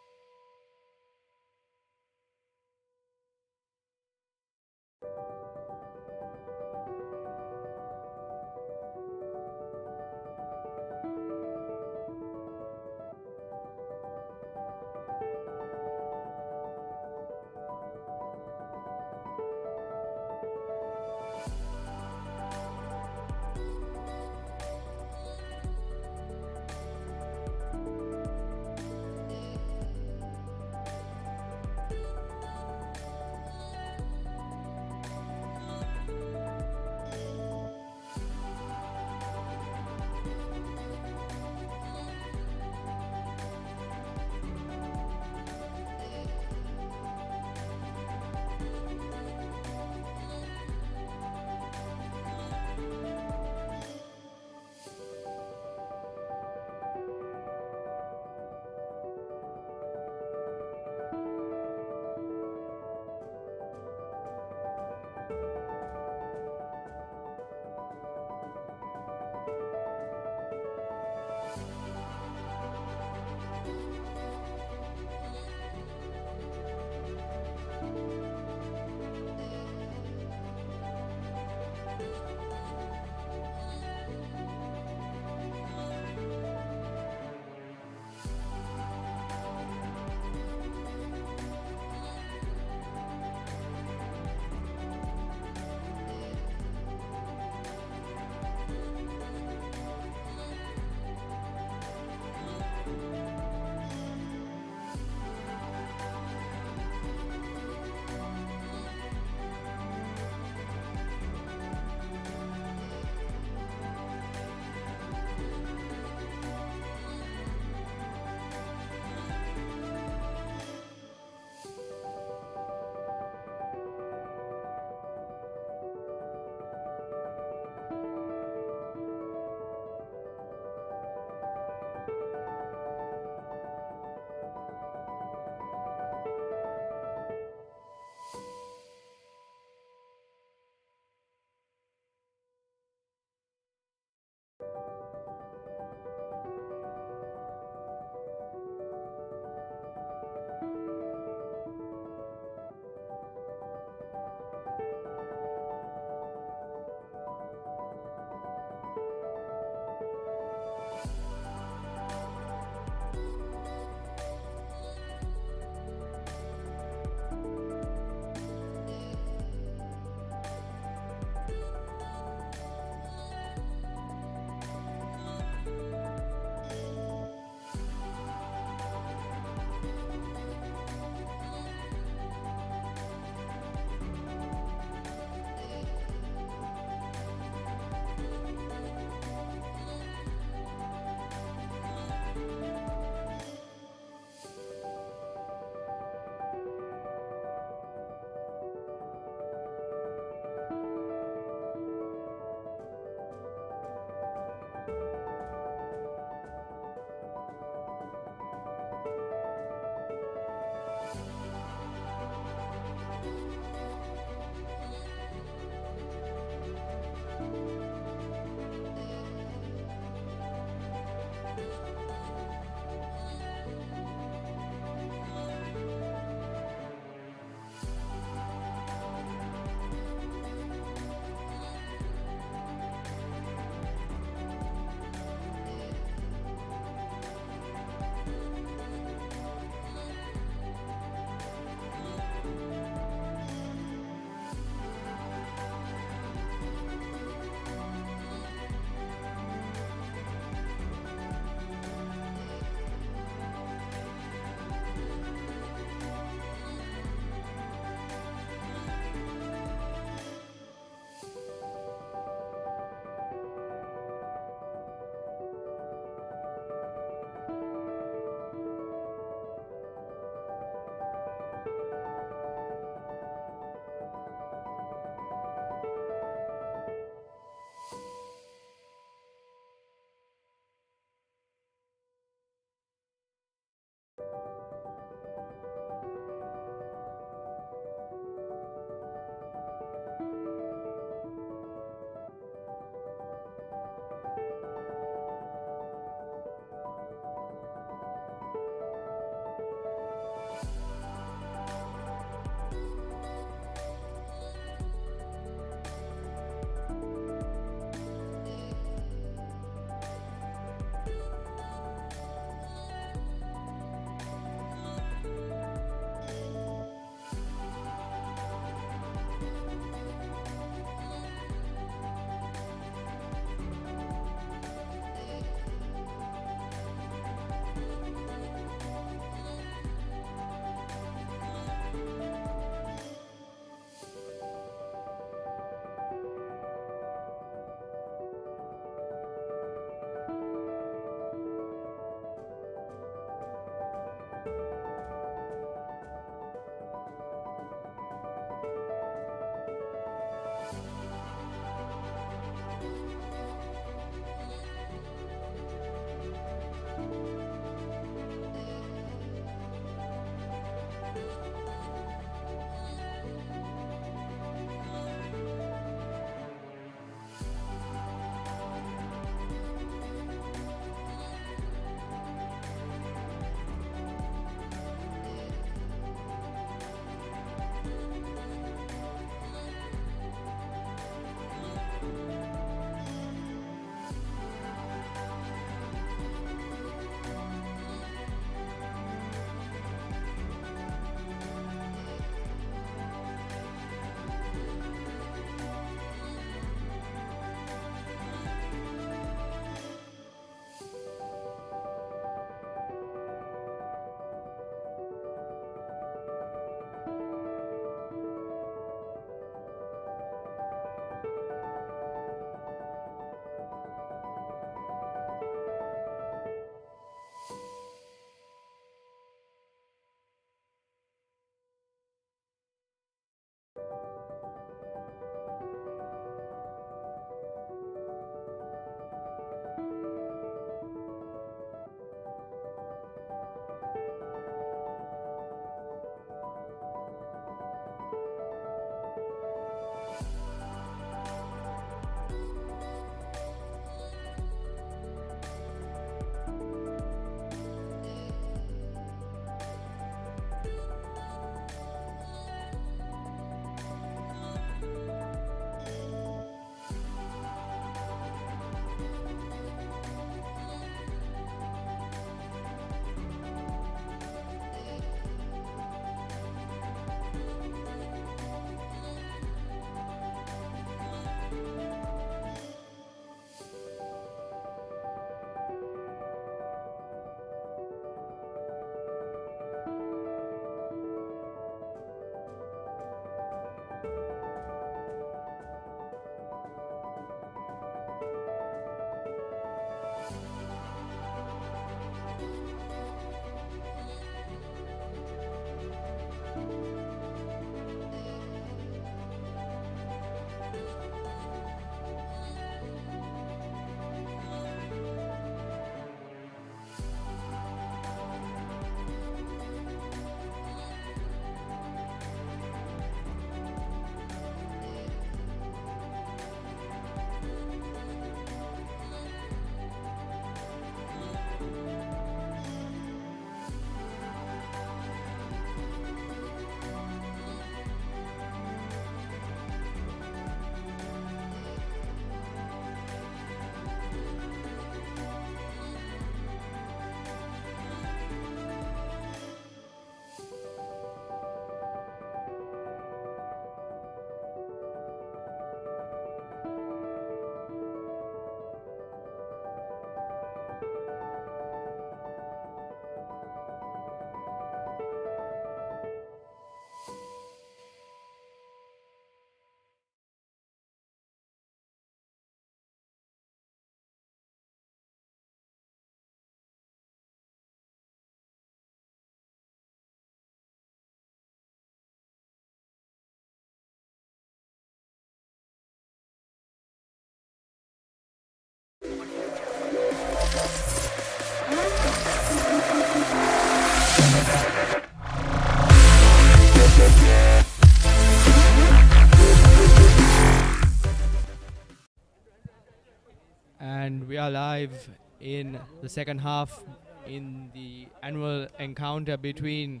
are live in the second half in the annual encounter between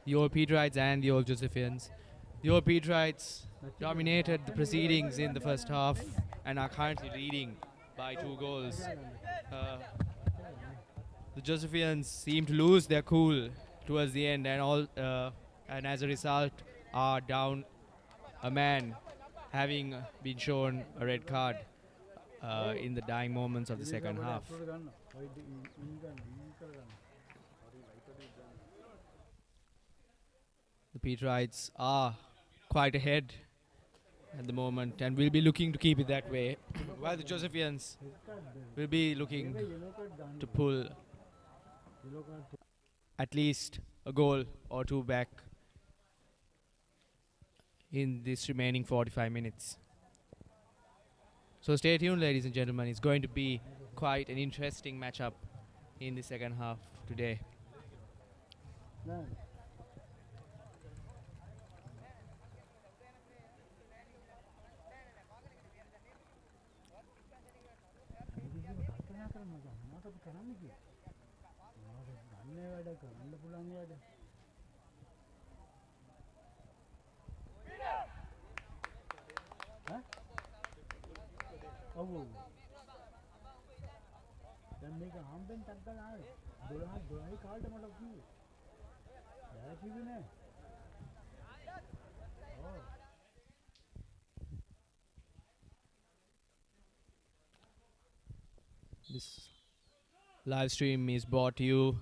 the old Peterites and the old Josephians. The old Peterites dominated the proceedings in the first half and are currently leading by 2 goals. The Josephians seem to lose their cool towards the end, and as a result are down a man, having been shown a red card in the dying moments of the second half. The Peterites are quite ahead at the moment and will be looking to keep it that way, while the Josephians will be looking to pull at least a goal or two back in this remaining 45 minutes. So stay tuned, ladies and gentlemen. It's going to be quite an interesting matchup in the second half today. This live stream is brought to you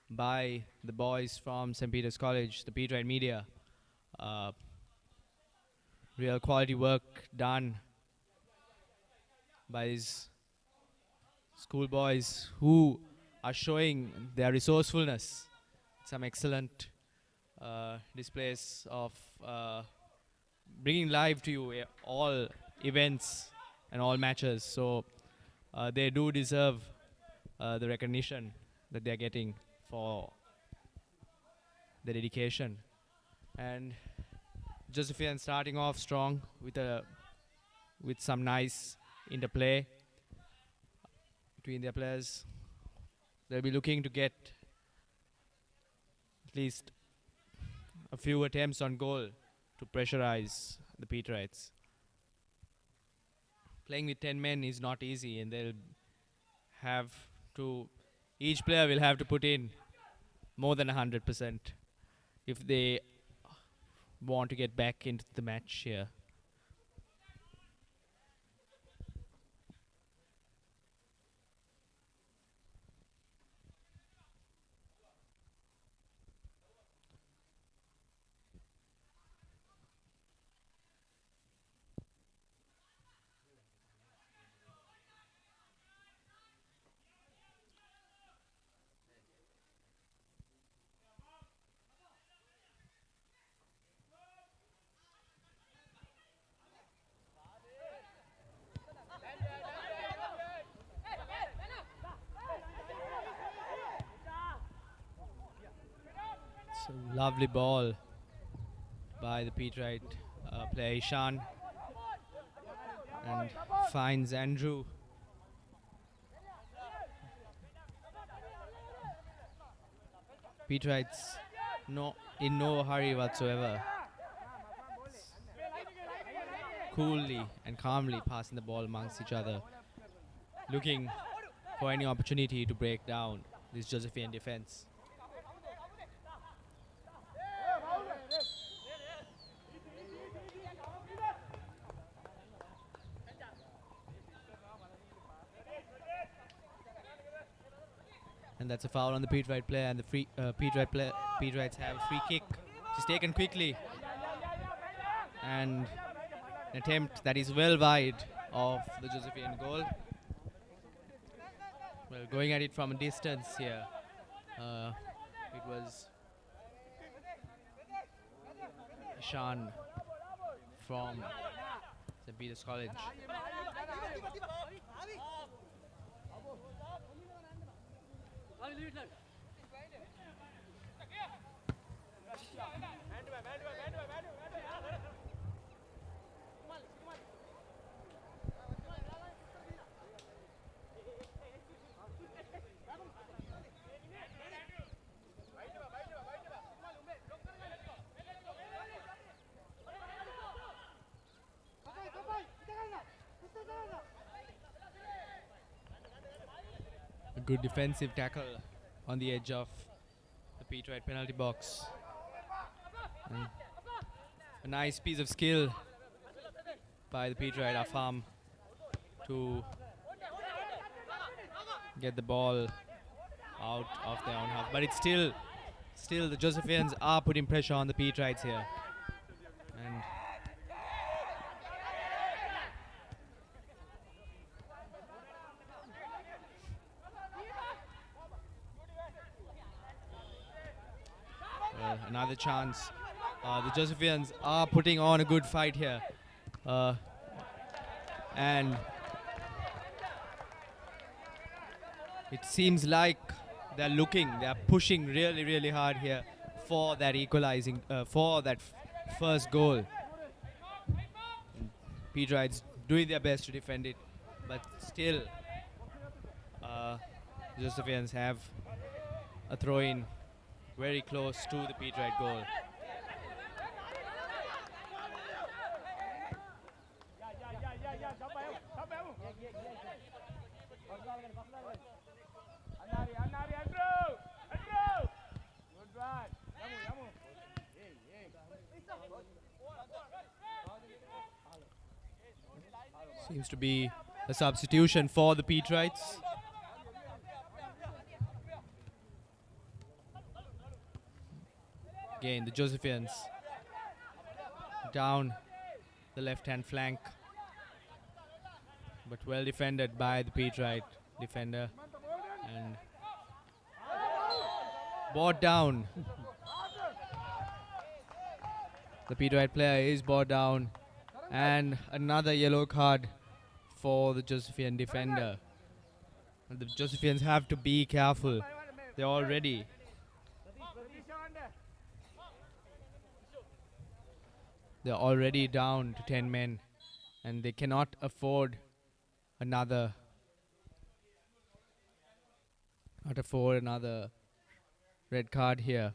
by the boys from St. Peter's College, the Peterite Media. Real quality work done by these schoolboys who are showing their resourcefulness. Some excellent displays of bringing live to you all events and all matches. So they do deserve the recognition that they're getting for their dedication. And Josephian starting off strong with some nice interplay between their players. They'll be looking to get at least a few attempts on goal to pressurize the Peterites. Playing with 10 men is not easy, and they'll have to, each player will have to put in more than 100% if they want to get back into the match here. So lovely ball by the Peterite player Ishan, and finds Andrew. Peterites in no hurry whatsoever. Coolly and calmly passing the ball amongst each other, looking for any opportunity to break down this Josephian defense. And that's a foul on the Peterite player, and the Peterites have a free kick. It's taken quickly, and an attempt that is well wide of the Josephian goal. Well, going at it from a distance here, it was Ishan from St. Peter's College. Good defensive tackle on the edge of the Peterite penalty box. And a nice piece of skill by the Peterite Afam to get the ball out of their own half. But it's still the Josephians are putting pressure on the Peterites here. And another chance. The Josephians are putting on a good fight here. And it seems like they're pushing really, really hard here for that equalizing, for that first goal. Peterites doing their best to defend it, but still, Josephians have a throw-in very close to the Peterite goal. Seems to be a substitution for the Peterites. Again, the Josephians down the left-hand flank, but well defended by the Peterite defender, and brought down. The Peterite player is brought down, and another yellow card for the Josephian defender. And the Josephians have to be careful. They're already down to 10 men, and they cannot afford another red card here.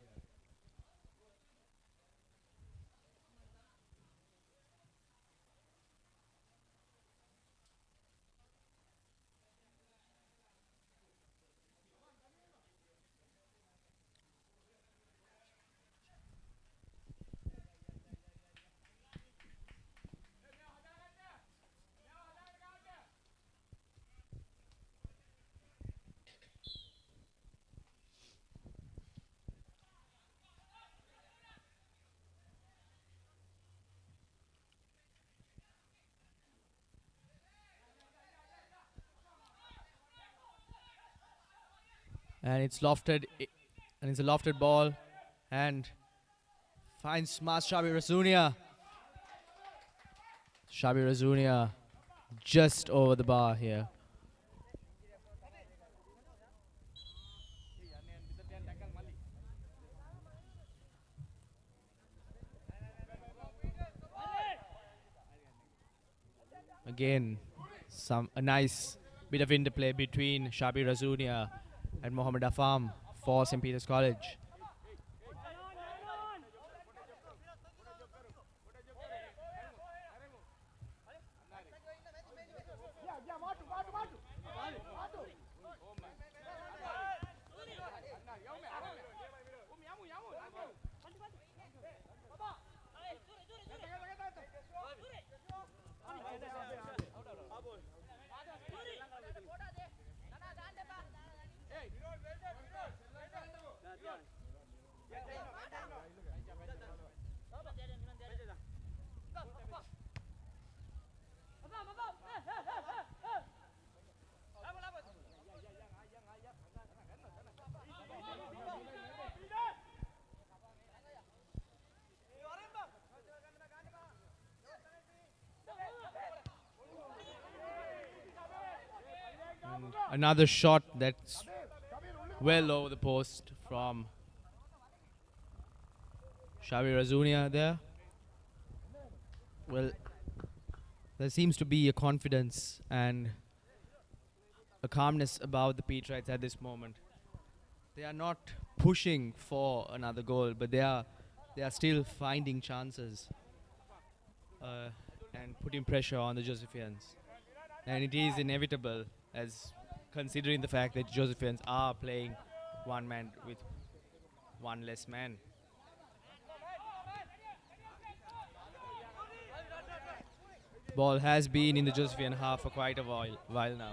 And it's lofted, and it's a lofted ball, and finds smart Shabi Razunia. Shabi Razunia just over the bar here. Again, a nice bit of interplay between Shabi Razunia and Mohammed Afam for St. Peter's College. Another shot that's well over the post from Shabi Razunia there. Well, there seems to be a confidence and a calmness about the Peterites at this moment. They are not pushing for another goal, but they are still finding chances and putting pressure on the Josephians. And it is inevitable, as considering the fact that Josephians are playing one man with one less man. Ball has been in the Josephian half for quite a while now.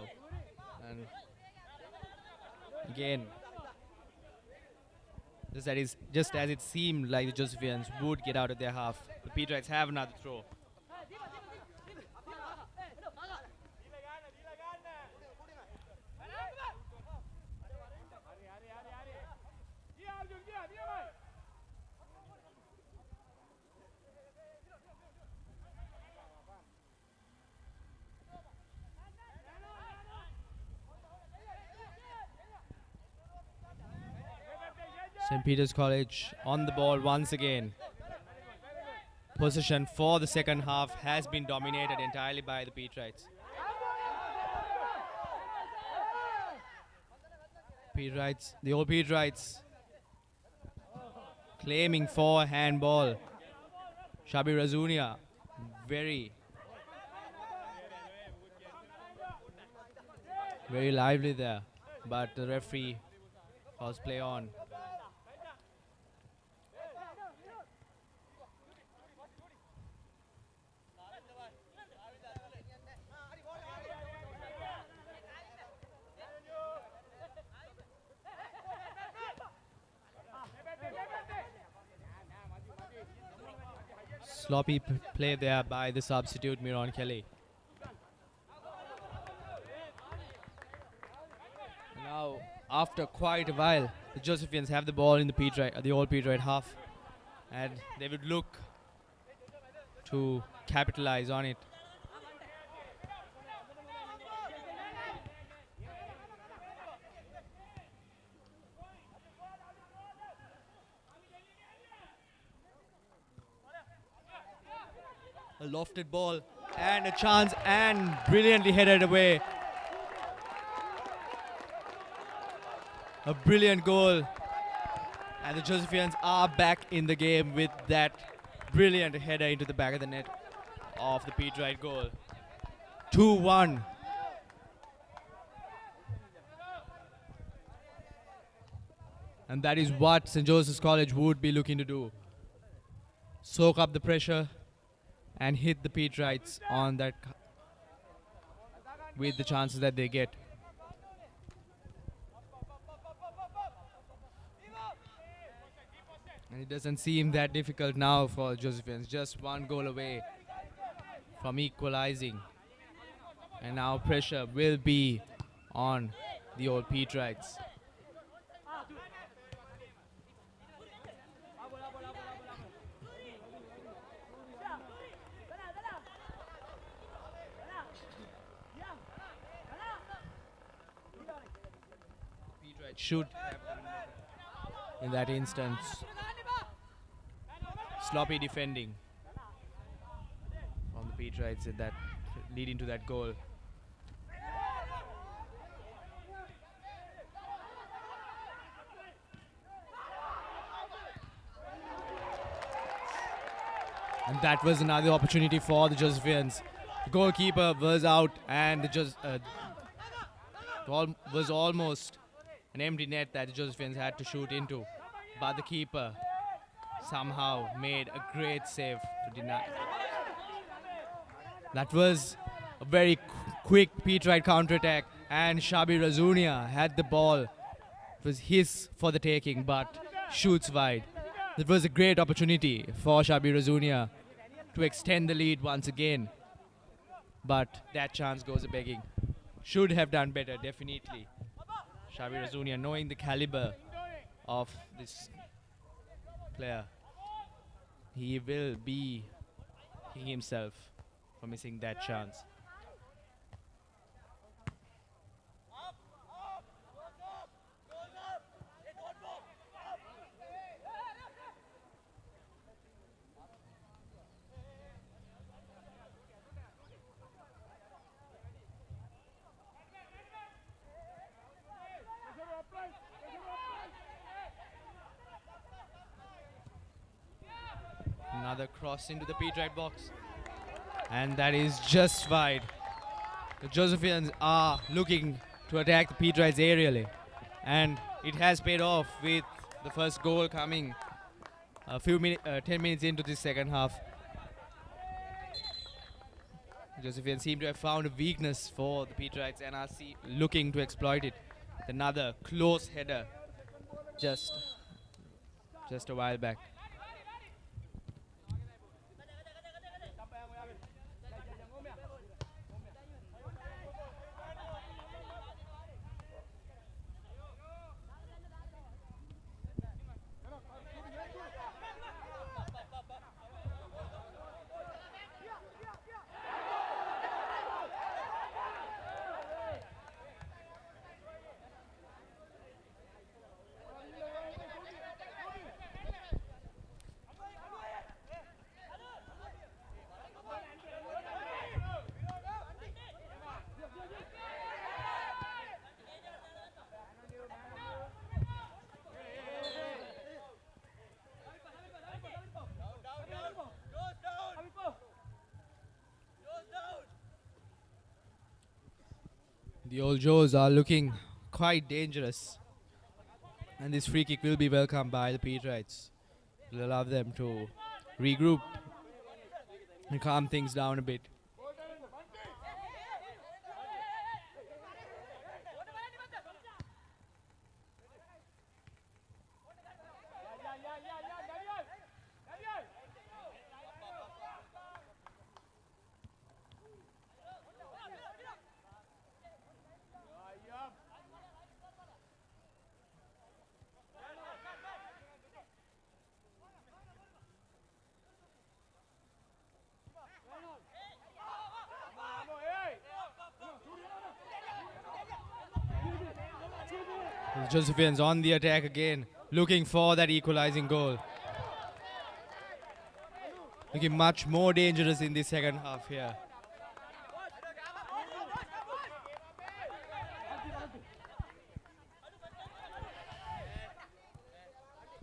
And again, just as it seemed like the Josephians would get out of their half, the Peterites have another throw. St. Peter's College on the ball once again. Possession for the second half has been dominated entirely by the Peterites. The old Peterites claiming for a handball. Shabi Razunia, very lively there, but the referee calls play on. Sloppy play there by the substitute Miron Kelly. Now, after quite a while, the Josephians have the ball in the old Peterite half, and they would look to capitalize on it. A lofted ball and a chance, and brilliantly headed away. A brilliant goal, and the Josephians are back in the game with that brilliant header into the back of the net of the Peterite goal. 2-1. And that is what St. Joseph's College would be looking to do. Soak up the pressure and hit the Peterites on that with the chances that they get. And it doesn't seem that difficult now for Josephians. Just one goal away from equalizing. And now pressure will be on the old Peterites. Should have done better in that instance. Sloppy defending from the Peterites that leading to that goal. And that was another opportunity for the Josephians. The goalkeeper was out, and the was almost an empty net that the Josephians had to shoot into, but the keeper somehow made a great save to deny. That was a very quick Peterite counter-attack, and Shabi Razunia had the ball. It was his for the taking, but shoots wide. It was a great opportunity for Shabi Razunia to extend the lead once again, but that chance goes a-begging. Should have done better, definitely. Shabi Razunia, knowing the caliber of this player, he will be kicking himself for missing that chance. Another cross into the Peterite box, and that is just wide. The Josephians are looking to attack the Peterites aerially. And it has paid off with the first goal coming a few 10 minutes into this second half. Josephians seem to have found a weakness for the Peterites and are looking to exploit it. Another close header just a while back. The old Joes are looking quite dangerous. And this free kick will be welcomed by the Peterites. It will allow them to regroup and calm things down a bit. Josephians on the attack again, looking for that equalizing goal. Looking much more dangerous in the second half here.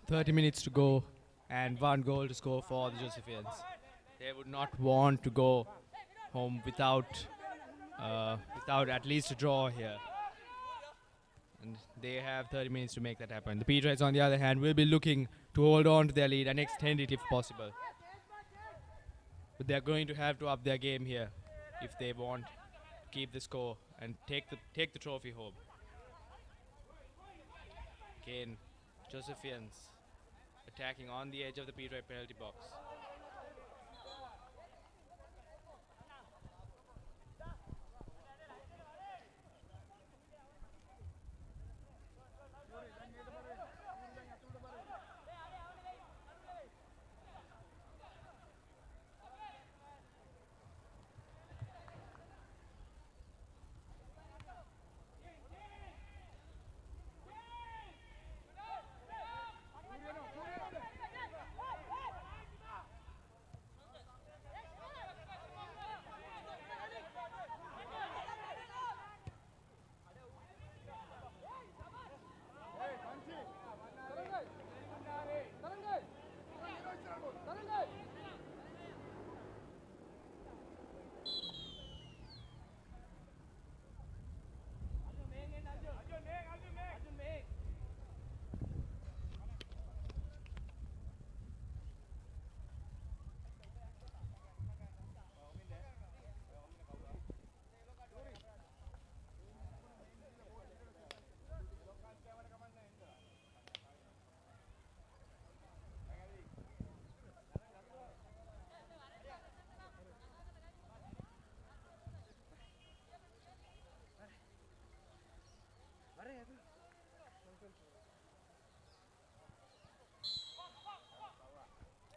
"30 minutes to go and 1 goal to score for the Josephians. They would not want to go home without at least a draw here. And they have 30 minutes to make that happen. The Peterites, on the other hand, will be looking to hold on to their lead and extend it if possible. But they're going to have to up their game here if they want to keep the score and take the trophy home. Again, Josephians attacking on the edge of the Peterite penalty box.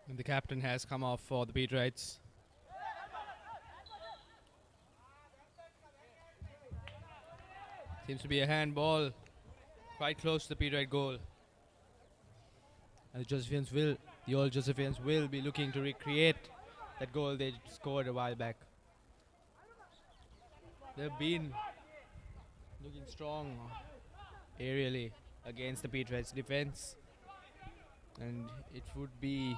And the captain has come off for the Peterites. Seems to be a handball quite close to the Peterite goal. And the old Josephians will be looking to recreate that goal they scored a while back. They've been looking strong aerially against the Peterites defense. And it would be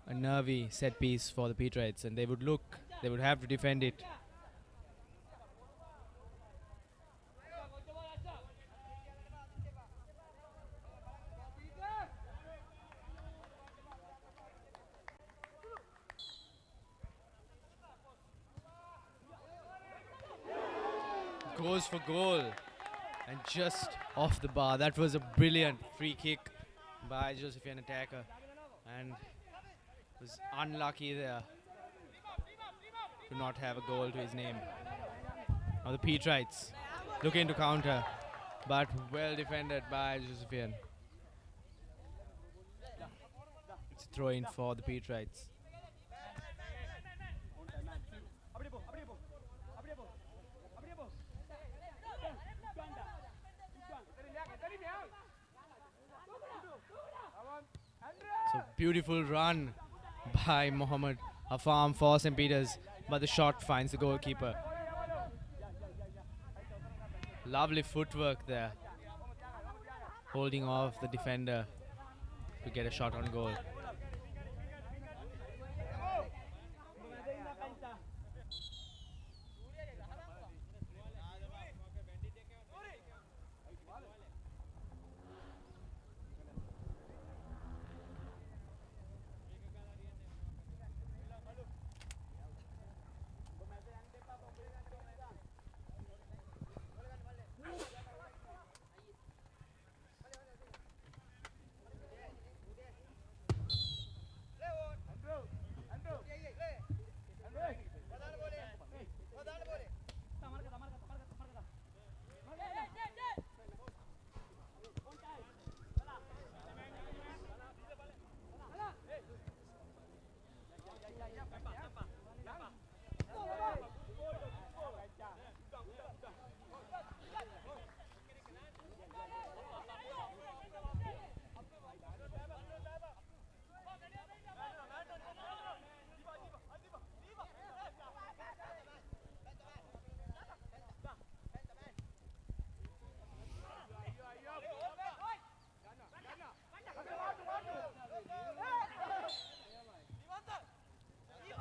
a nervy set piece for the Peterites, and they would have to defend it. goes for goal and just off the bar. That was a brilliant free kick by Josephian attacker, and was unlucky there to not have a goal to his name. Now the Peterites looking to counter, but well defended by Josephian. It's a throw in for the Peterites. So beautiful run by Mohammed Afam for St. Peter's, but the shot finds the goalkeeper. Lovely footwork there, holding off the defender to get a shot on goal.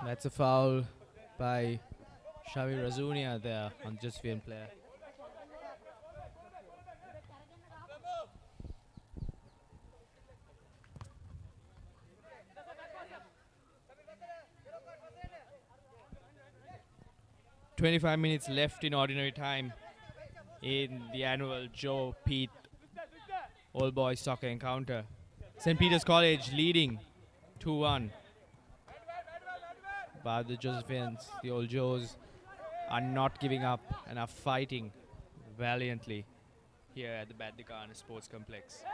That's a foul by Xavi Razunia there on the Josephian player. "25 minutes left in ordinary time in the annual Joe Pete All Boys Soccer Encounter. St. Peter's College leading 2-1. But the Josephians, the old Joes, are not giving up and are fighting valiantly here at the Badikana Sports Complex.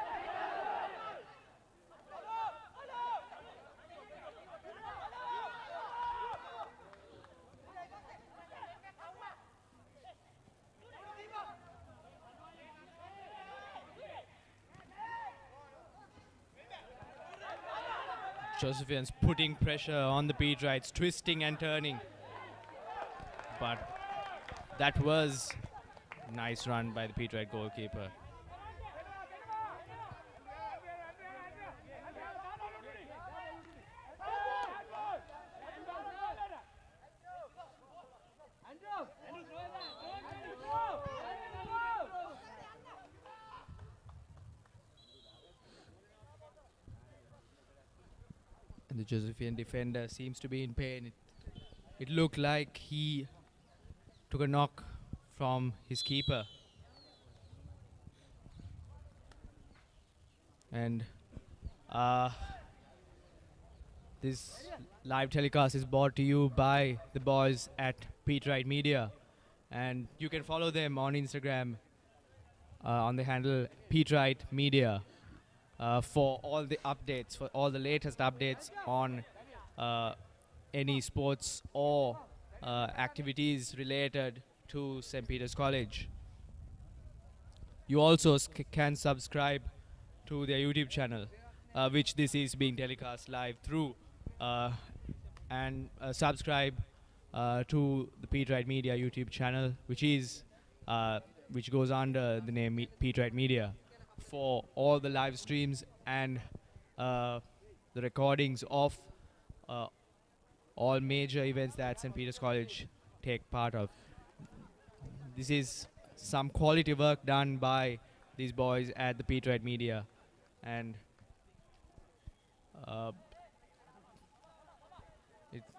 Josephians putting pressure on the Peterites, twisting and turning. But that was a nice run by the Peterite goalkeeper. And the Josephian defender seems to be in pain. It looked like he took a knock from his keeper. And this live telecast is brought to you by the boys at Peterite Media. And you can follow them on Instagram on the handle Peterite Media. For all the updates, for all the latest updates on any sports or activities related to St. Peter's College. You also can subscribe to their YouTube channel, which this is being telecast live through, and subscribe to the Peterite Media YouTube channel, which goes under the name Peterite Media, for all the live streams and the recordings of all major events that St. Peter's College take part of. This is some quality work done by these boys at the Peterite Media, and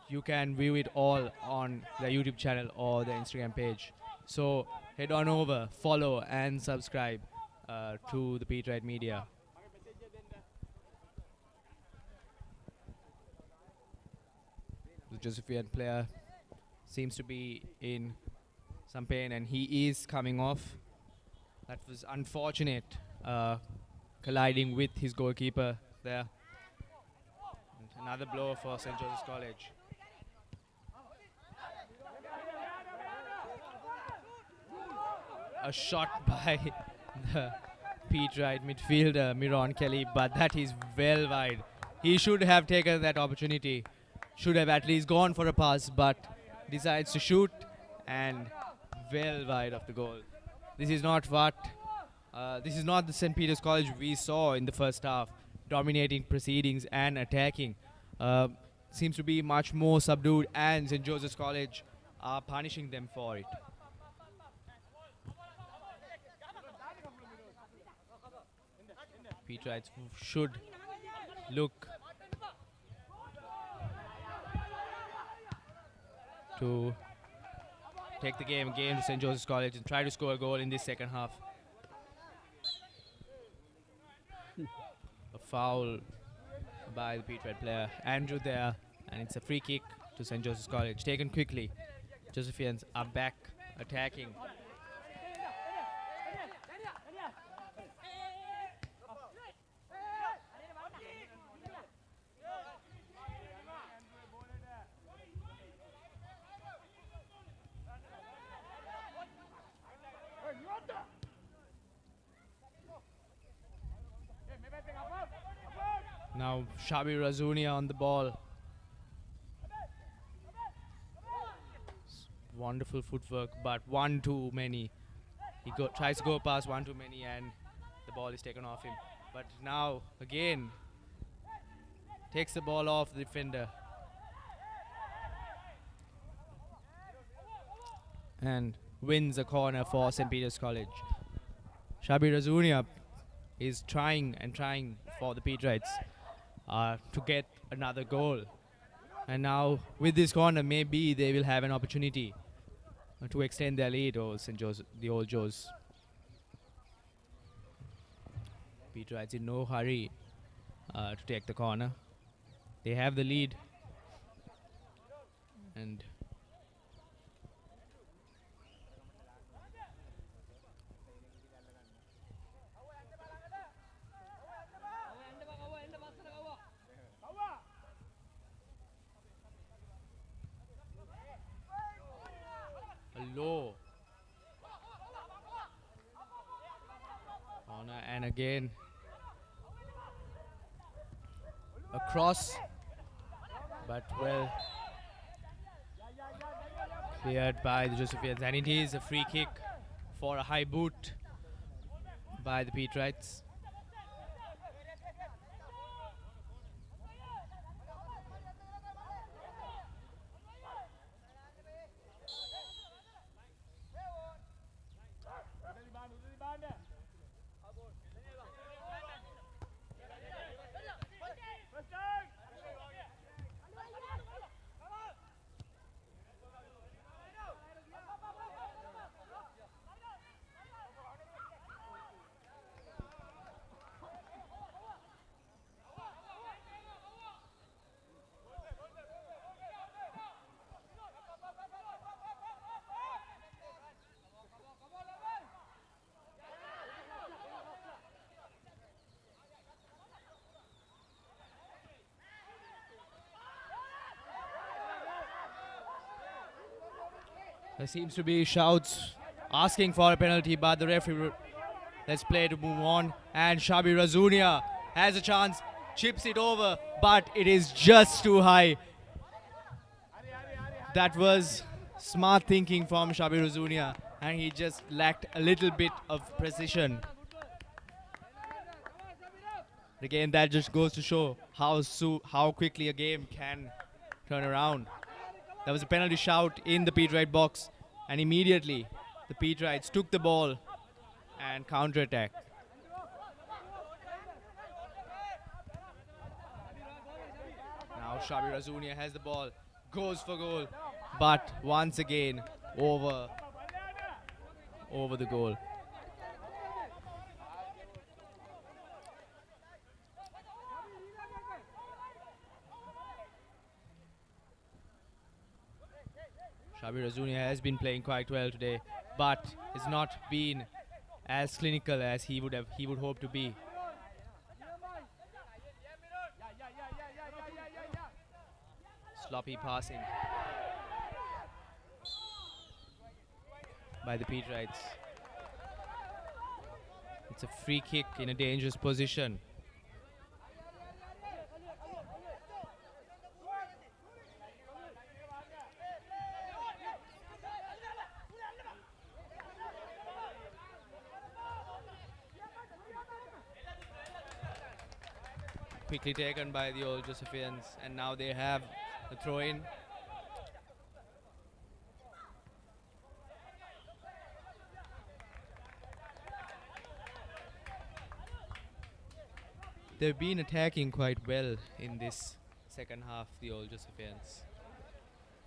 you can view it all on their YouTube channel or their Instagram page. So head on over, follow and subscribe to the Peterite Media. The Josephian player seems to be in some pain and he is coming off. That was unfortunate, colliding with his goalkeeper there. And another blow for St. Joseph's College. A shot by the Peterite midfielder Miron Kelly, but that is well wide. He should have taken that opportunity, should have at least gone for a pass, but decides to shoot and well wide of the goal. This is not the St. Peter's College we saw in the first half, dominating proceedings and attacking. Seems to be much more subdued, and St. Joseph's College are punishing them for it. Peterites should look to take the game again to St. Joseph's College and try to score a goal in this second half. A foul by the Peterite player Andrew there, and it's a free kick to St. Joseph's College, taken quickly. Josephians are back attacking. Now Shabi Razunia on the ball. Wonderful footwork, but one too many. He tries to go past one too many and the ball is taken off him. But now again takes the ball off the defender. And wins a corner for St. Peter's College. Shabi Razunia is trying and trying for the Peterites to get another goal. And now with this corner, maybe they will have an opportunity to extend their lead over St. Joseph, the Old Joes. Peterites in no hurry to take the corner. They have the lead. And low corner, and again a cross, but well cleared by the Josephians, and it is a free kick for a high boot by the Peterites. There seems to be shouts asking for a penalty, but the referee, let's play to move on. And Shabi Razunia has a chance, chips it over, but it is just too high. That was smart thinking from Shabi Razunia, and he just lacked a little bit of precision. Again, that just goes to show how quickly a game can turn around. There was a penalty shout in the Peterite box, and immediately the Peterites took the ball and counter-attacked. Now Shabi Razunia has the ball, goes for goal, but once again over over the goal. Shabir Azunia has been playing quite well today, but has not been as clinical as he would hope to be. Sloppy passing by the Peterites. It's a free kick in a dangerous position. Quickly taken by the old Josephians, and now they have the throw-in. They've been attacking quite well in this second half, the old Josephians.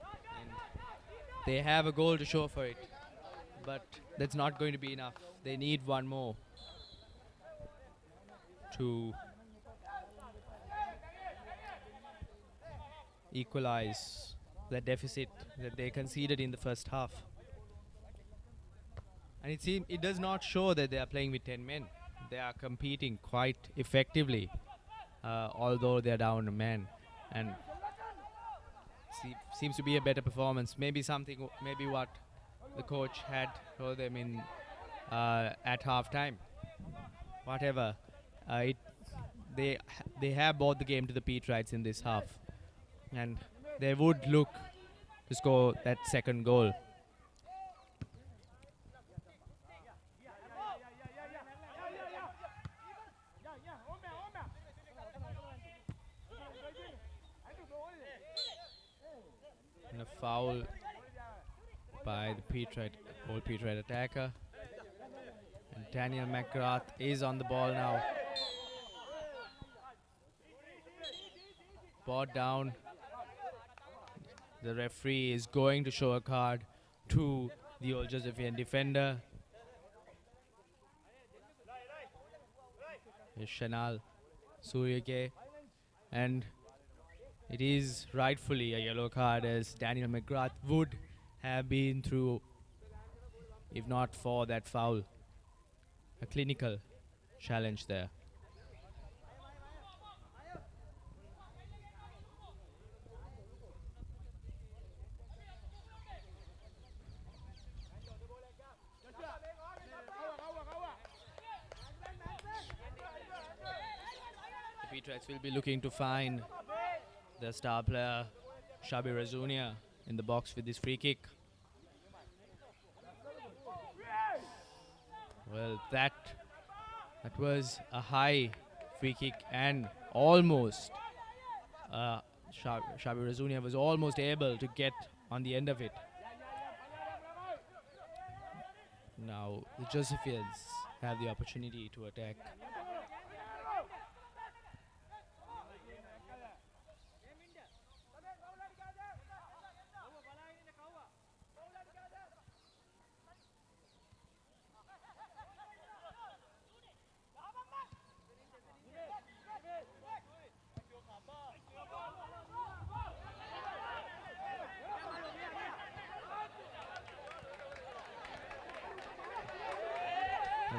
And they have a goal to show for it, but that's not going to be enough. They need one more to equalize the deficit that they conceded in the first half. And it does not show that they are playing with 10 men. They are competing quite effectively, although they are down a man. And seems to be a better performance. Maybe what the coach had told them in at halftime. Whatever, they have bought the game to the Peterites in this half, and they would look to score that second goal. And a foul by the old Peterite attacker. And Daniel McGrath is on the ball now. Ball down. The referee is going to show a card to the old Josephian defender. Here's Shanal Suryake. And it is rightfully a yellow card, as Daniel McGrath would have been through if not for that foul. A clinical challenge there. The Peterites will be looking to find the star player Shabir Azunia in the box with this free kick. Well, that was a high free kick, and almost Shabir Azunia was almost able to get on the end of it. Now the Josephians have the opportunity to attack.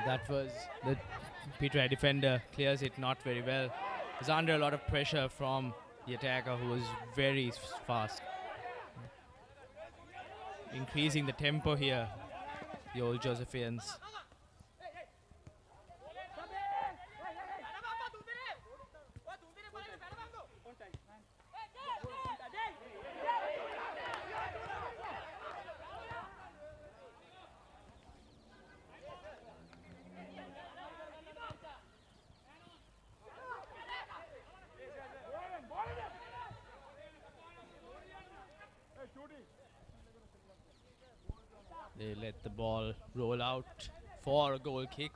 That was the Peterite defender, clears it not very well. He's under a lot of pressure from the attacker, who was very fast. Increasing the tempo here, the old Josephians. They let the ball roll out for a goal kick.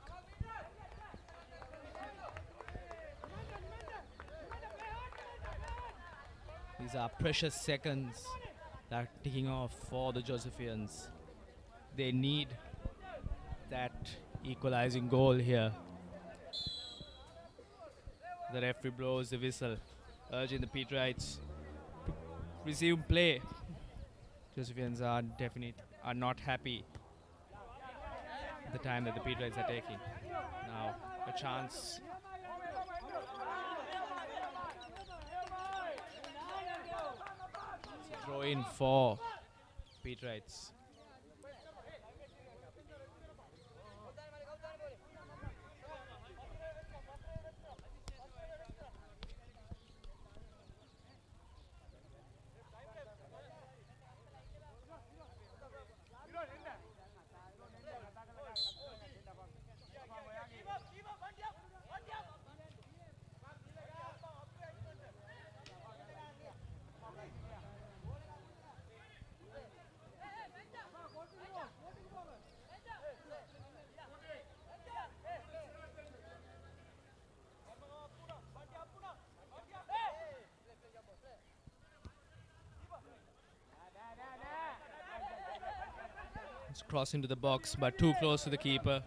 These are precious seconds that are ticking off for the Josephians. They need that equalizing goal here. The referee blows the whistle, urging the Peterites to resume play. Josephians are not happy the time that the Peterites are taking. Now a chance. Throw in for Peterites. It's cross into the box, but too close to the keeper.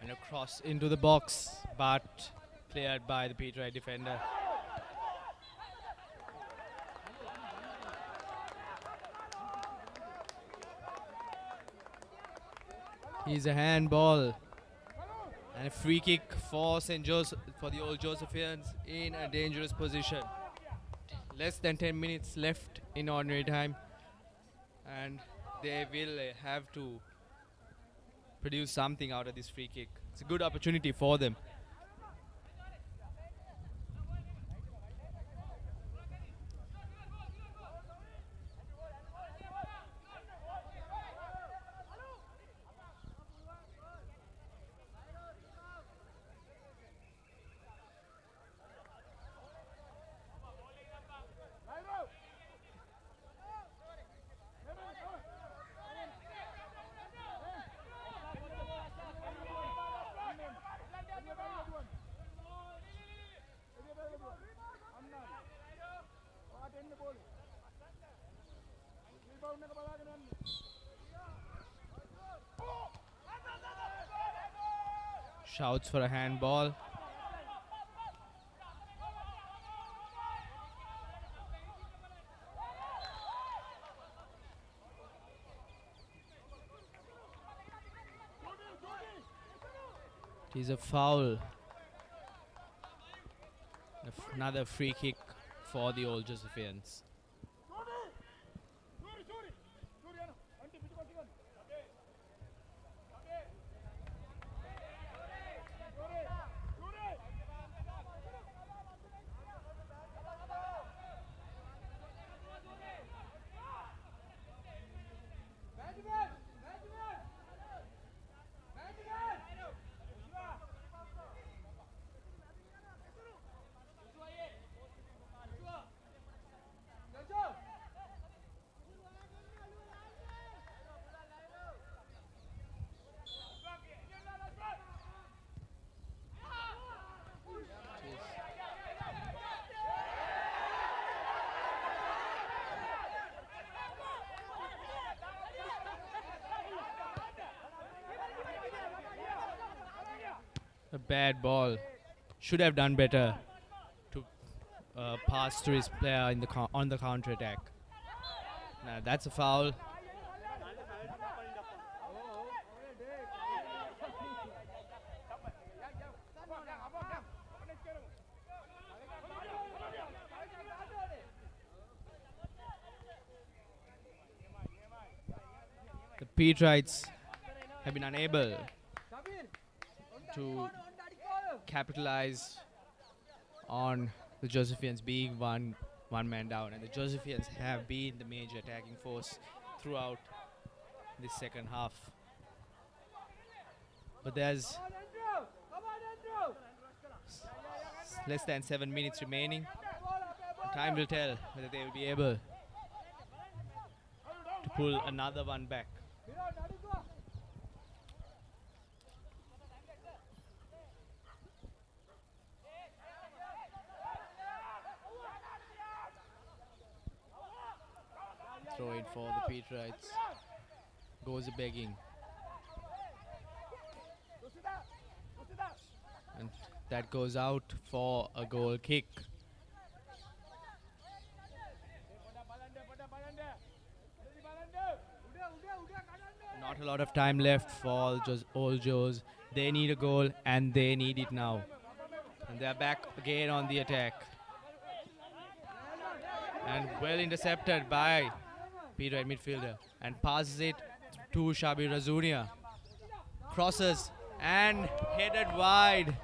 And a cross into the box, but cleared by the Peterite defender. Here's a handball and a free kick for for the old Josephians in a dangerous position. Less than 10 minutes left in ordinary time, and they will have to produce something out of this free kick. It's a good opportunity for them. Shouts for a handball. It is a foul. Another free kick for the old Josephians. A bad ball. Should have done better to pass to his player in the on the counter attack. Now that's a foul. The Peterites have been unable to capitalize on The Josephians being one man down, and the Josephians have been the major attacking force throughout this second half. But there's less than 7 minutes remaining. Time will tell whether they will be able to pull another one back. Throw it for the Peterites. Goes a begging. And that goes out for a goal kick. Not a lot of time left for Old Joes. They need a goal and they need it now. And they're back again on the attack. And well intercepted by Peterite midfielder. And passes it to Shabir Razunia. Crosses and headed wide.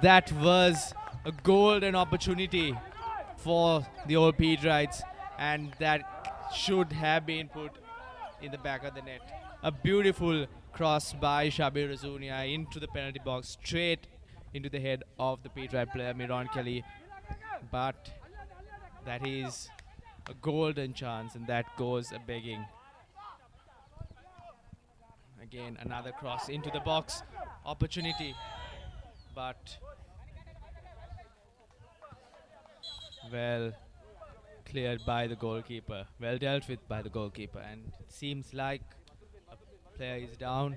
That was a golden opportunity for the old Peterites, and that should have been put in the back of the net. A beautiful cross by Shabir Razunia into the penalty box, straight into the head of the Peterite player Miron Kelly. But that is a golden chance, and that goes a begging. Again, another cross into the box. Opportunity, but well cleared by the goalkeeper. Well dealt with by the goalkeeper, and it seems like a player is down.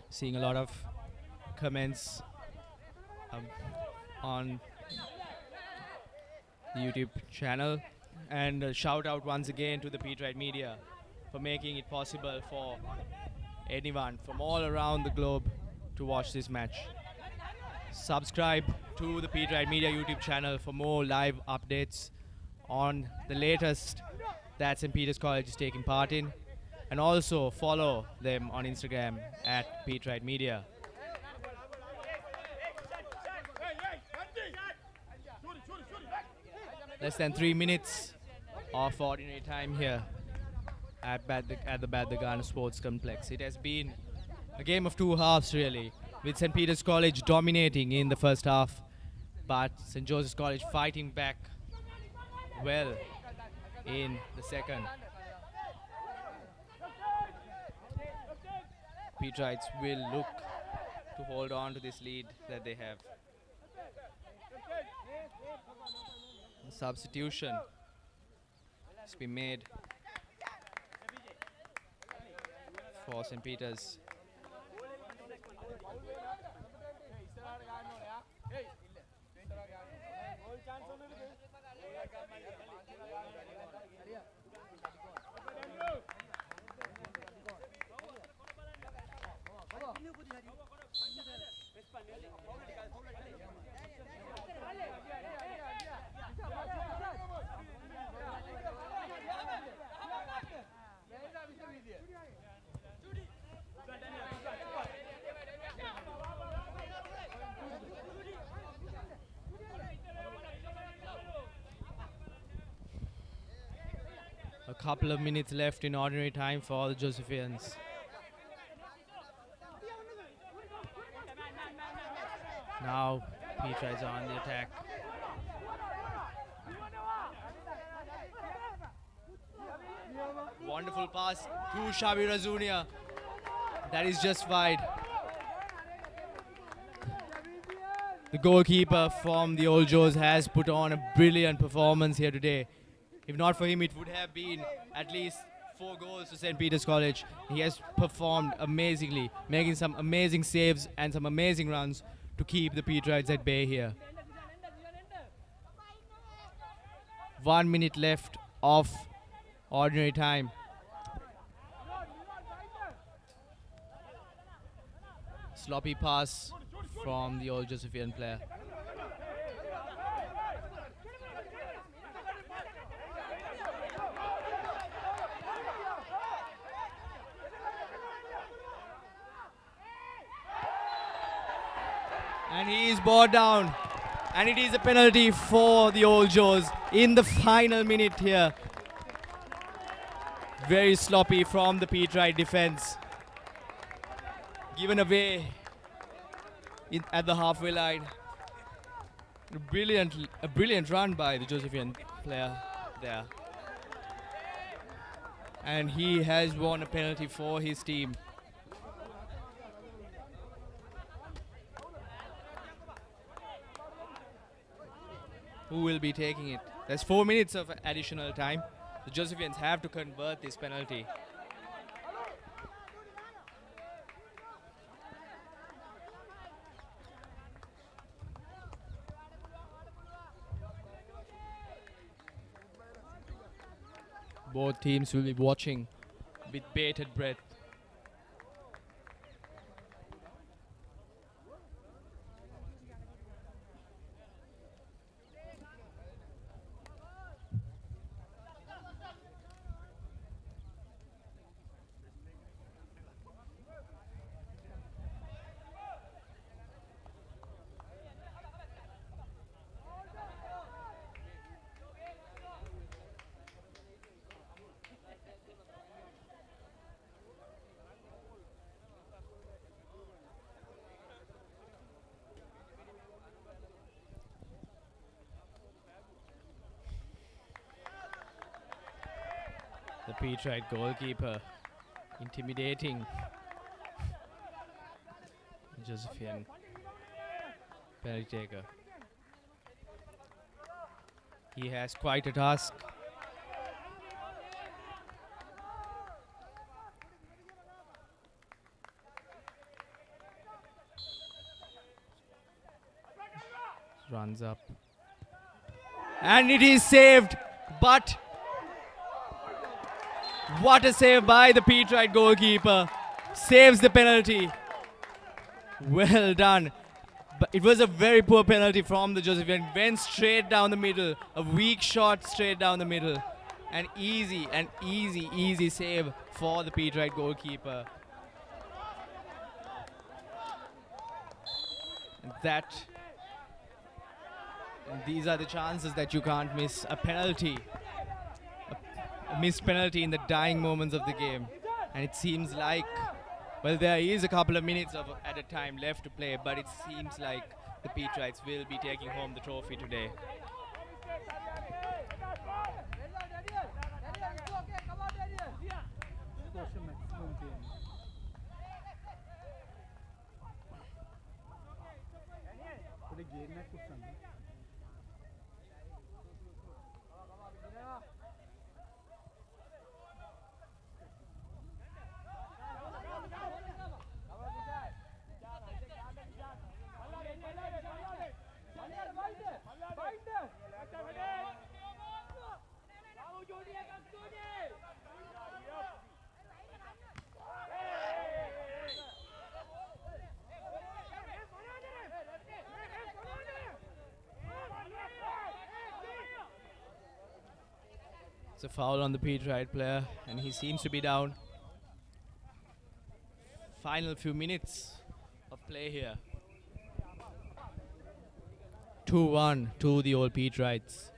Seeing a lot of comments on the YouTube channel, and a shout out once again to the Peterite media for making it possible for anyone from all around the globe to watch this match. Subscribe to the Peterite media YouTube channel for more live updates on the latest that St. Peter's College is taking part in, and also follow them on Instagram at Peterite Media. Less than 3 minutes of ordinary time here at the Badagana Sports Complex. It has been a game of two halves, really, with St. Peter's College dominating in the first half, but St. Joseph's College fighting back well in the second. Peterites will look to hold on to this lead that they have. A substitution has been made for St. Peter's. A couple of minutes left in ordinary time for all the Josephians. Now Peterites are on the attack. Wonderful pass to Xabi Razunia. That is just wide. The goalkeeper from the Old Joes has put on a brilliant performance here today. If not for him, it would have been at least 4 goals to St. Peter's College. He has performed amazingly, making some amazing saves and some amazing runs to keep the Peterites at bay here. 1 minute left of ordinary time. Sloppy pass from the Old Josephian player. And he is brought down. And it is a penalty for the Old Joes in the final minute here. Very sloppy from the Peterite defense. Given away at the halfway line. A brilliant run by the Josephian player there. And he has won a penalty for his team. Who will be taking it? There's 4 minutes of additional time. The Josephians have to convert this penalty. Both teams will be watching with bated breath. The Peterite goalkeeper intimidating Josephian penalty taker. He has quite a task. Runs up. And it is saved, but what a save by the Peterite goalkeeper. Saves the penalty. Well done. But it was a very poor penalty from the Josephian. Went straight down the middle. A weak shot straight down the middle. An easy save for the Peterite goalkeeper. And these are the chances that you can't miss. A penalty. A missed penalty in the dying moments of the game. And it seems like, well, there is a couple of minutes at a time left to play, but it seems like the Peterites will be taking home the trophy today. It's a foul on the Peterite player, and he seems to be down. Final few minutes of play here. 2-1 to the old Peterites.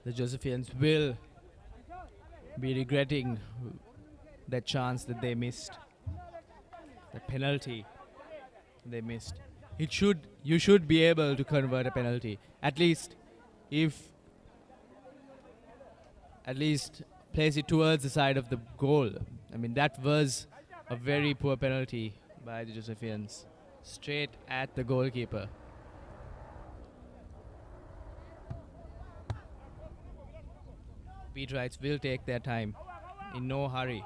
The Josephians will be regretting that chance that they missed, the penalty they missed. you should be able to convert a penalty. If at least place it towards the side of the goal. I mean, that was a very poor penalty by the Josephians. Straight at the goalkeeper. Peterites will take their time, in no hurry.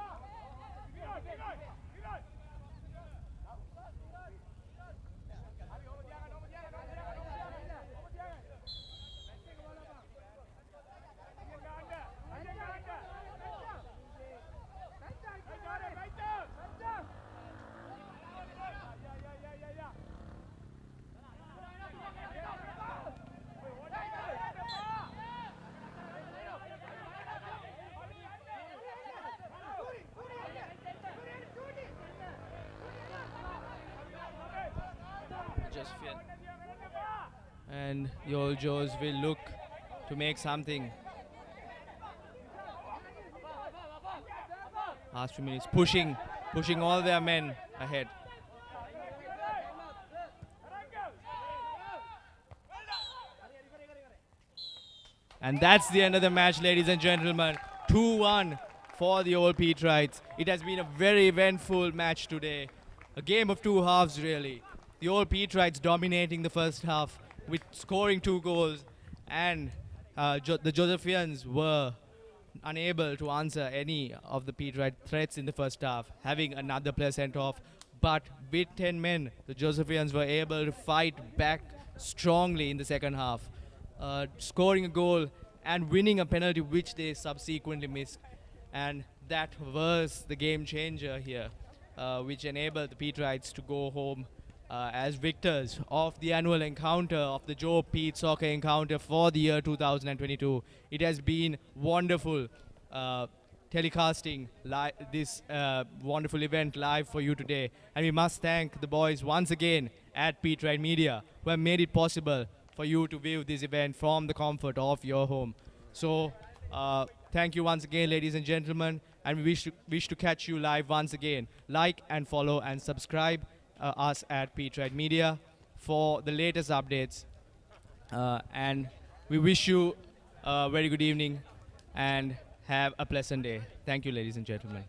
And the old Joes will look to make something. Last few minutes, pushing all their men ahead. And that's the end of the match, ladies and gentlemen. 2-1 for the old Peterites. It has been a very eventful match today. A game of two halves, really. The old Peterites dominating the first half with scoring 2 goals, and the Josephians were unable to answer any of the Peterite threats in the first half, having another player sent off. But with 10 men, the Josephians were able to fight back strongly in the second half, scoring a goal and winning a penalty which they subsequently missed. And that was the game changer here, which enabled the Peterites to go home as victors of the annual encounter of the Joe Pete Soccer Encounter for the year 2022. It has been wonderful telecasting this wonderful event live for you today. And we must thank the boys once again at Peterite Media who have made it possible for you to view this event from the comfort of your home. So thank you once again, ladies and gentlemen, and we wish to catch you live once again. Like and follow and subscribe us at Peterite Media for the latest updates, and we wish you a very good evening and have a pleasant day. Thank you, ladies and gentlemen.